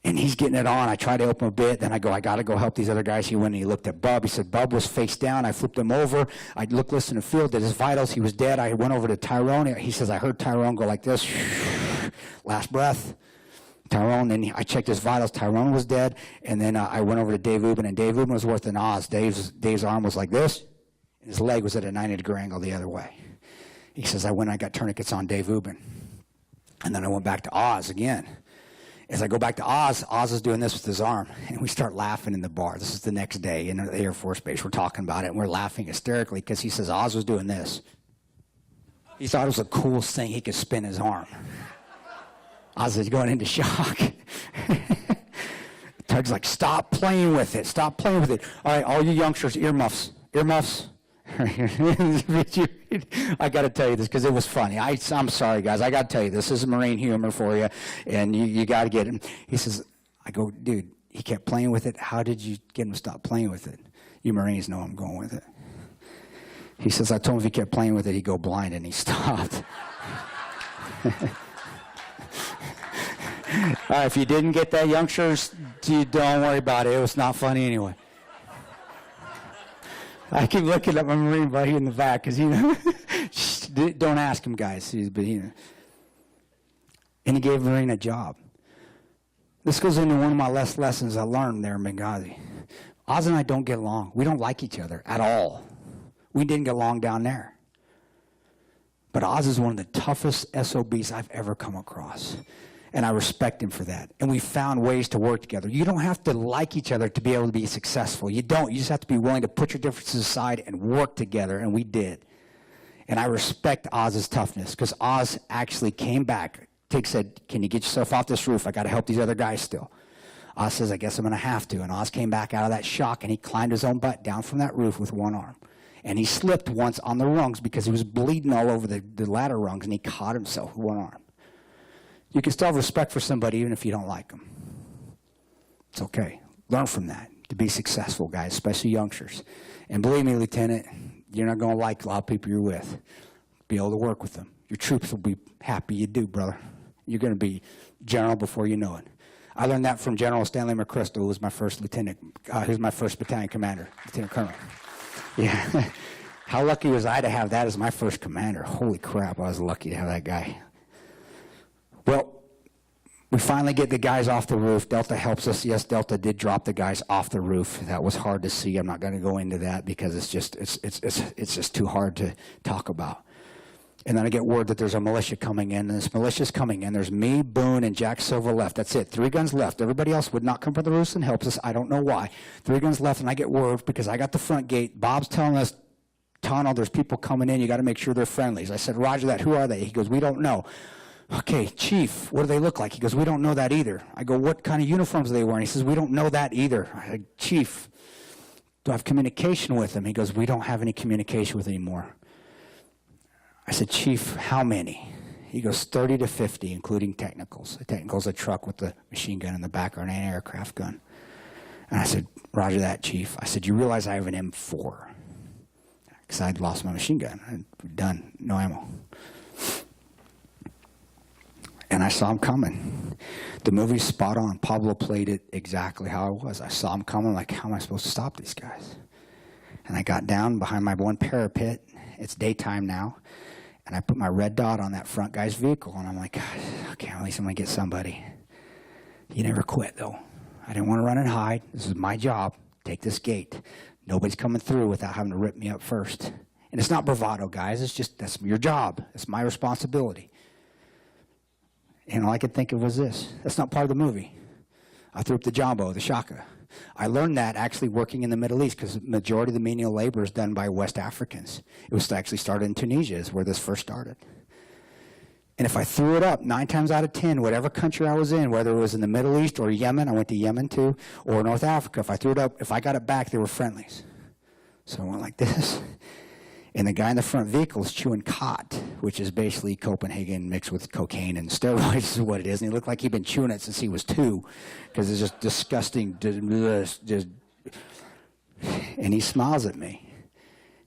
And he's getting it on. I try to open a bit. Then I go, I got to go help these other guys. He went and he looked at Bub. He said, Bub was face down. I flipped him over. I looked, listened, and feel, did his vitals. He was dead. I went over to Tyrone. He says, I heard Tyrone go like this. Last breath. Tyrone, then I checked his vitals. Tyrone was dead. And then I went over to Dave Ubben, and Dave Ubben was worse than Oz. Dave's arm was like this, and his leg was at a 90-degree angle the other way. He says, I went and I got tourniquets on Dave Ubben. And then I went back to Oz again. As I go back to Oz, Oz is doing this with his arm, and we start laughing in the bar. This is the next day in the Air Force Base. We're talking about it, and we're laughing hysterically because he says Oz was doing this. He thought it was the coolest thing he could spin his arm. Oz is going into shock. Tug's like, stop playing with it. Stop playing with it. All right, all you youngsters, earmuffs. Earmuffs. I got to tell you this because it was funny. I'm sorry, guys. I got to tell you this. This is Marine humor for you, and you got to get him. He says, I go, dude, he kept playing with it. How did you get him to stop playing with it? You Marines know I'm going with it. He says, I told him if he kept playing with it, he'd go blind, and he stopped. All right, if you didn't get that, youngsters, don't worry about it. It was not funny anyway. I keep looking at my Marine buddy in the back because, don't ask him, guys. But, and he gave Marine a job. This goes into one of my last lessons I learned there in Benghazi. Oz and I don't get along. We don't like each other at all. We didn't get along down there. But Oz is one of the toughest SOBs I've ever come across. And I respect him for that. And we found ways to work together. You don't have to like each other to be able to be successful. You don't. You just have to be willing to put your differences aside and work together, and we did. And I respect Oz's toughness because Oz actually came back. Tig said, can you get yourself off this roof? I got to help these other guys still. Oz says, I guess I'm going to have to. And Oz came back out of that shock, and he climbed his own butt down from that roof with one arm. And he slipped once on the rungs because he was bleeding all over the ladder rungs, and he caught himself with one arm. You can still have respect for somebody even if you don't like them. It's okay. Learn from that to be successful, guys, especially youngsters. And believe me, Lieutenant, you're not going to like a lot of people you're with. Be able to work with them. Your troops will be happy you do, brother. You're going to be general before you know it. I learned that from General Stanley McChrystal, who was my first lieutenant. He was my first battalion commander, Lieutenant Colonel. Yeah. How lucky was I to have that as my first commander? Holy crap, I was lucky to have that guy. Well, We finally get the guys off the roof. Delta helps us. Yes, Delta did drop the guys off the roof. That was hard to see. I'm not going to go into that because it's just too hard to talk about. And then I get word that there's a militia coming in, and this militia's coming in. There's me, Boone, and Jack Silver left. That's it. 3 guns left. Everybody else would not come from the roofs and help us. I don't know why. 3 guns left, and I get word because I got the front gate. Bob's telling us, Tonto, there's people coming in. You got to make sure they're friendlies. I said, Roger that. Who are they? He goes, we don't know. Okay, Chief, what do they look like? He goes, we don't know that either. I go, what kind of uniforms are they wearing? He says, we don't know that either. I said, Chief, do I have communication with them? He goes, we don't have any communication with them anymore. I said, Chief, how many? He goes, 30 to 50, including technicals. A technical's a truck with the machine gun in the back or an aircraft gun. And I said, Roger that, Chief. I said, you realize I have an M4? Because I'd lost my machine gun. I'd done, no ammo. And I saw him coming. The movie's spot on. Pablo played it exactly how it was. I saw him coming, like, how am I supposed to stop these guys? And I got down behind my one parapet. It's daytime now. And I put my red dot on that front guy's vehicle. And I'm like, God, okay, at least I'm going to get somebody. He never quit, though. I didn't want to run and hide. This is my job. Take this gate. Nobody's coming through without having to rip me up first. And it's not bravado, guys. It's just, that's your job. It's my responsibility. And all I could think of was this. That's not part of the movie. I threw up the jumbo, the shaka. I learned that actually working in the Middle East because the majority of the menial labor is done by West Africans. It was actually started in Tunisia is where this first started. And if I threw it up, 9 times out of 10, whatever country I was in, whether it was in the Middle East or Yemen, I went to Yemen too, or North Africa, if I threw it up, if I got it back, they were friendlies. So I went like this. And the guy in the front vehicle is chewing khat, which is basically Copenhagen mixed with cocaine and steroids is what it is. And he looked like he'd been chewing it since he was 2 because it's just disgusting. Just, and he smiles at me.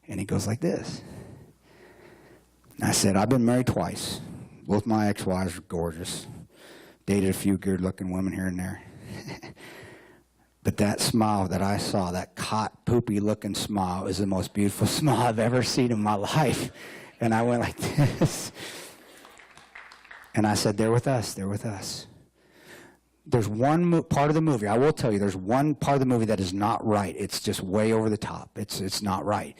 And he goes like this. And I said, I've been married twice. Both my ex-wives are gorgeous. Dated a few good-looking women here and there. But that smile that I saw, that caught, poopy-looking smile, is the most beautiful smile I've ever seen in my life. And I went like this. And I said, they're with us, they're with us. There's one part of the movie, I will tell you, there's one part of the movie that is not right. It's just way over the top. It's not right.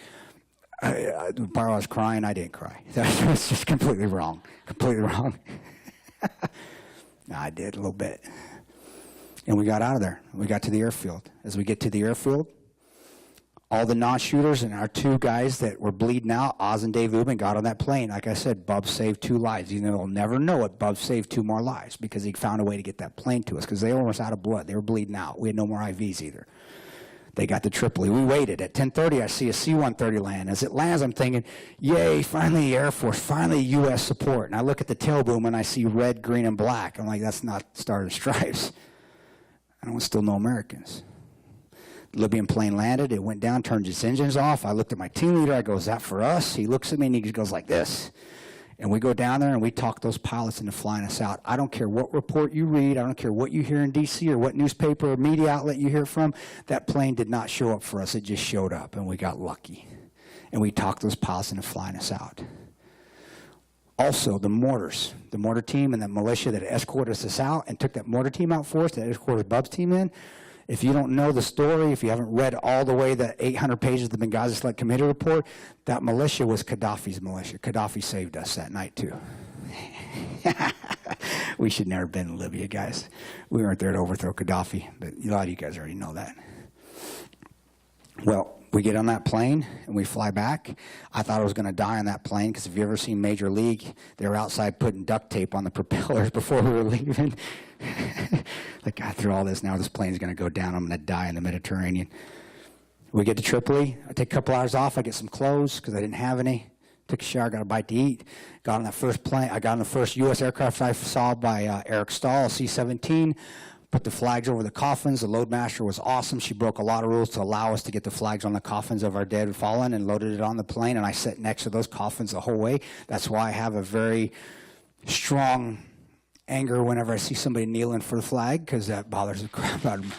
The part I was crying, I didn't cry. That's just completely wrong. Completely wrong. No, I did a little bit. And we got out of there. We got to the airfield. As we get to the airfield, all the non-shooters and our 2 guys that were bleeding out, Oz and Dave Ubin, got on that plane. Like I said, Bub saved 2 lives. You know, they'll never know it. Bub saved 2 more lives because he found a way to get that plane to us because they were almost out of blood. They were bleeding out. We had no more IVs either. They got to Tripoli. We waited. At 10:30, I see a C-130 land. As it lands, I'm thinking, yay, finally the Air Force, finally U.S. support. And I look at the tail boom and I see red, green, and black. I'm like, that's not Stars and Stripes. I don't still know Americans. The Libyan plane landed. It went down, turned its engines off. I looked at my team leader. I go, is that for us? He looks at me and he goes like this. And we go down there and we talk those pilots into flying us out. I don't care what report you read. I don't care what you hear in D.C. or what newspaper or media outlet you hear from. That plane did not show up for us. It just showed up, and we got lucky. And we talked those pilots into flying us out. Also, the mortar team and the militia that escorted us out and took that mortar team out for us, that escorted Bub's team in. If you don't know the story, if you haven't read all the way the 800 pages of the Benghazi Select Committee report, that militia was Gaddafi's militia. Gaddafi saved us that night, too. We should never have been in Libya, guys. We weren't there to overthrow Gaddafi, but a lot of you guys already know that. Well, we get on that plane and we fly back. I thought I was going to die on that plane because if you've ever seen Major League, they were outside putting duct tape on the propellers before we were leaving. Like, God, through all this, now this plane's going to go down. I'm going to die in the Mediterranean. We get to Tripoli. I take a couple hours off. I get some clothes because I didn't have any. Took a shower, got a bite to eat. Got on that first plane. I got on the first U.S. aircraft I saw by Eric Stahl, C-17. Put the flags over the coffins. The loadmaster was awesome. She broke a lot of rules to allow us to get the flags on the coffins of our dead and fallen and loaded it on the plane. And I sat next to those coffins the whole way. That's why I have a very strong anger whenever I see somebody kneeling for the flag, because that bothers the crap out of me.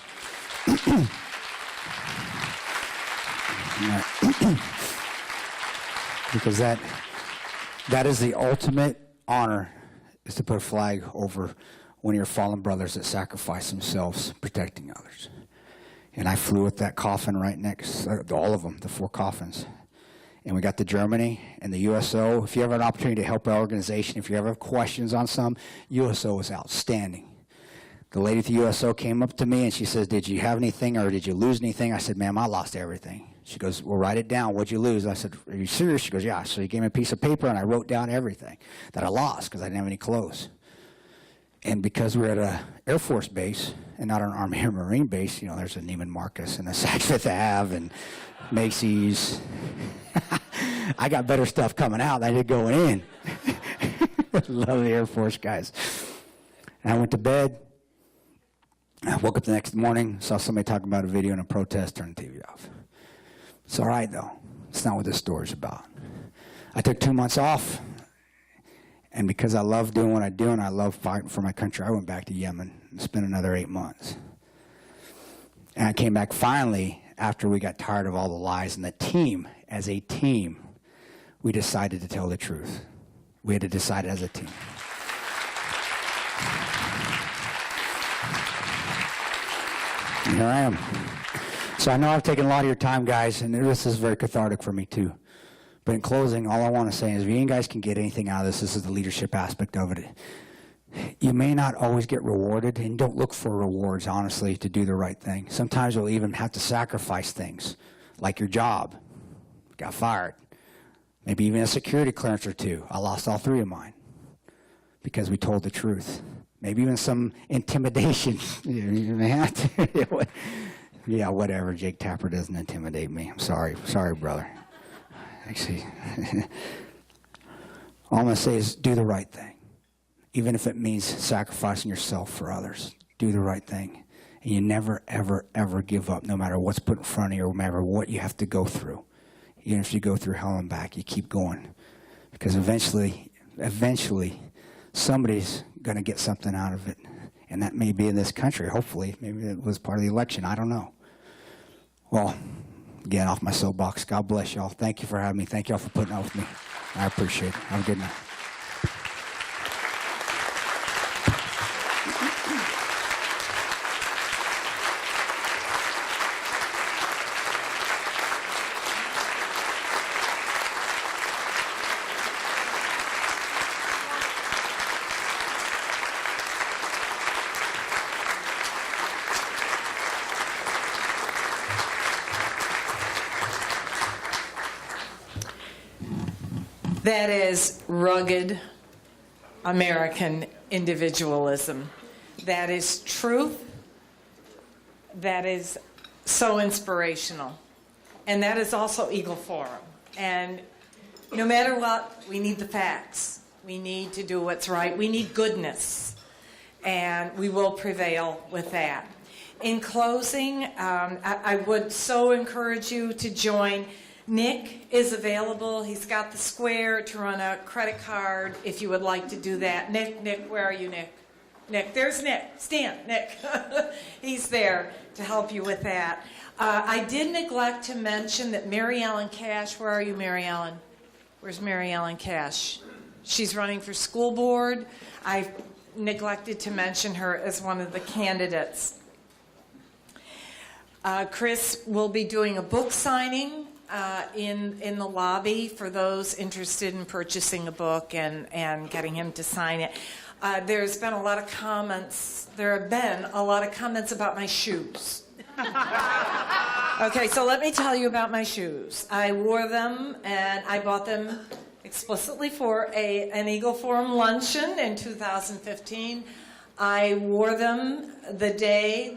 Because that is the ultimate honor, is to put a flag over one of your fallen brothers that sacrificed themselves protecting others. And I flew with that coffin right next, all of them, the 4 coffins. And we got to Germany and the USO. If you have an opportunity to help our organization, if you ever have questions on some, USO was outstanding. The lady at the USO came up to me and she says, did you have anything or did you lose anything? I said, ma'am, I lost everything. She goes, well, write it down. What'd you lose? I said, are you serious? She goes, yeah. So he gave me a piece of paper and I wrote down everything that I lost because I didn't have any clothes. And because we're at an Air Force base and not an Army or Marine base, you know, there's a Neiman Marcus and a Saks Fifth Ave and Macy's. I got better stuff coming out than I did going in. Love the Air Force guys. And I went to bed. I woke up the next morning, saw somebody talking about a video and a protest, turned the TV off. It's all right, though. It's not what this story's about. I took 2 months off, and because I love doing what I do and I love fighting for my country, I went back to Yemen and spent another 8 months. And I came back finally after we got tired of all the lies, and the team, as a team, we decided to tell the truth. We had to decide as a team. And here I am. So I know I've taken a lot of your time, guys, and this is very cathartic for me, too. But in closing, all I want to say is if you guys can get anything out of this, this is the leadership aspect of it. You may not always get rewarded, and don't look for rewards, honestly, to do the right thing. Sometimes you'll even have to sacrifice things, like your job. Got fired. Maybe even a security clearance or 2. I lost all 3 of mine because we told the truth. Maybe even some intimidation. You may have to. Yeah, whatever. Jake Tapper doesn't intimidate me. I'm sorry. Sorry, brother. Actually, all I'm going to say is do the right thing. Even if it means sacrificing yourself for others. Do the right thing. And you never, ever, ever give up, no matter what's put in front of you or no matter what you have to go through. Even if you go through hell and back, you keep going. Because eventually, somebody's going to get something out of it. And that may be in this country, hopefully. Maybe it was part of the election. I don't know. Well, again, off my soapbox. God bless y'all. Thank you for having me. Thank y'all for putting up with me. I appreciate it. Have a good night. That is rugged American individualism. That is truth. That is so inspirational. And that is also Eagle Forum. And no matter what, we need the facts. We need to do what's right. We need goodness. And we will prevail with that. In closing, I would so encourage you to join. Nick is available. He's got the square to run a credit card if you would like to do that. Nick, where are you, Nick? Nick, there's Nick. Stand, Nick. He's there to help you with that. I did neglect to mention that Mary Ellen Cash, where are you, Mary Ellen? Where's Mary Ellen Cash? She's running for school board. I neglected to mention her as one of the candidates. Kris will be doing a book signing in the lobby for those interested in purchasing a book and getting him to sign it. There's been a lot of comments. There have been a lot of comments about my shoes. Okay, so let me tell you about my shoes. I wore them and I bought them explicitly for an Eagle Forum luncheon in 2015. I wore them the day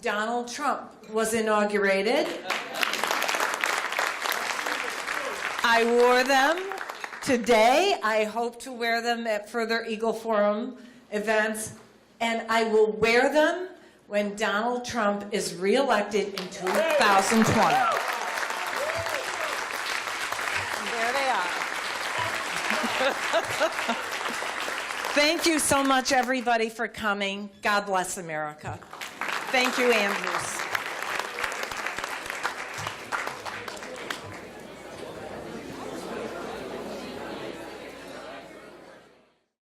Donald Trump was inaugurated. I wore them today. I hope to wear them at further Eagle Forum events. And I will wear them when Donald Trump is reelected in 2020. There they are. Thank you so much, everybody, for coming. God bless America. Thank you, Andrews.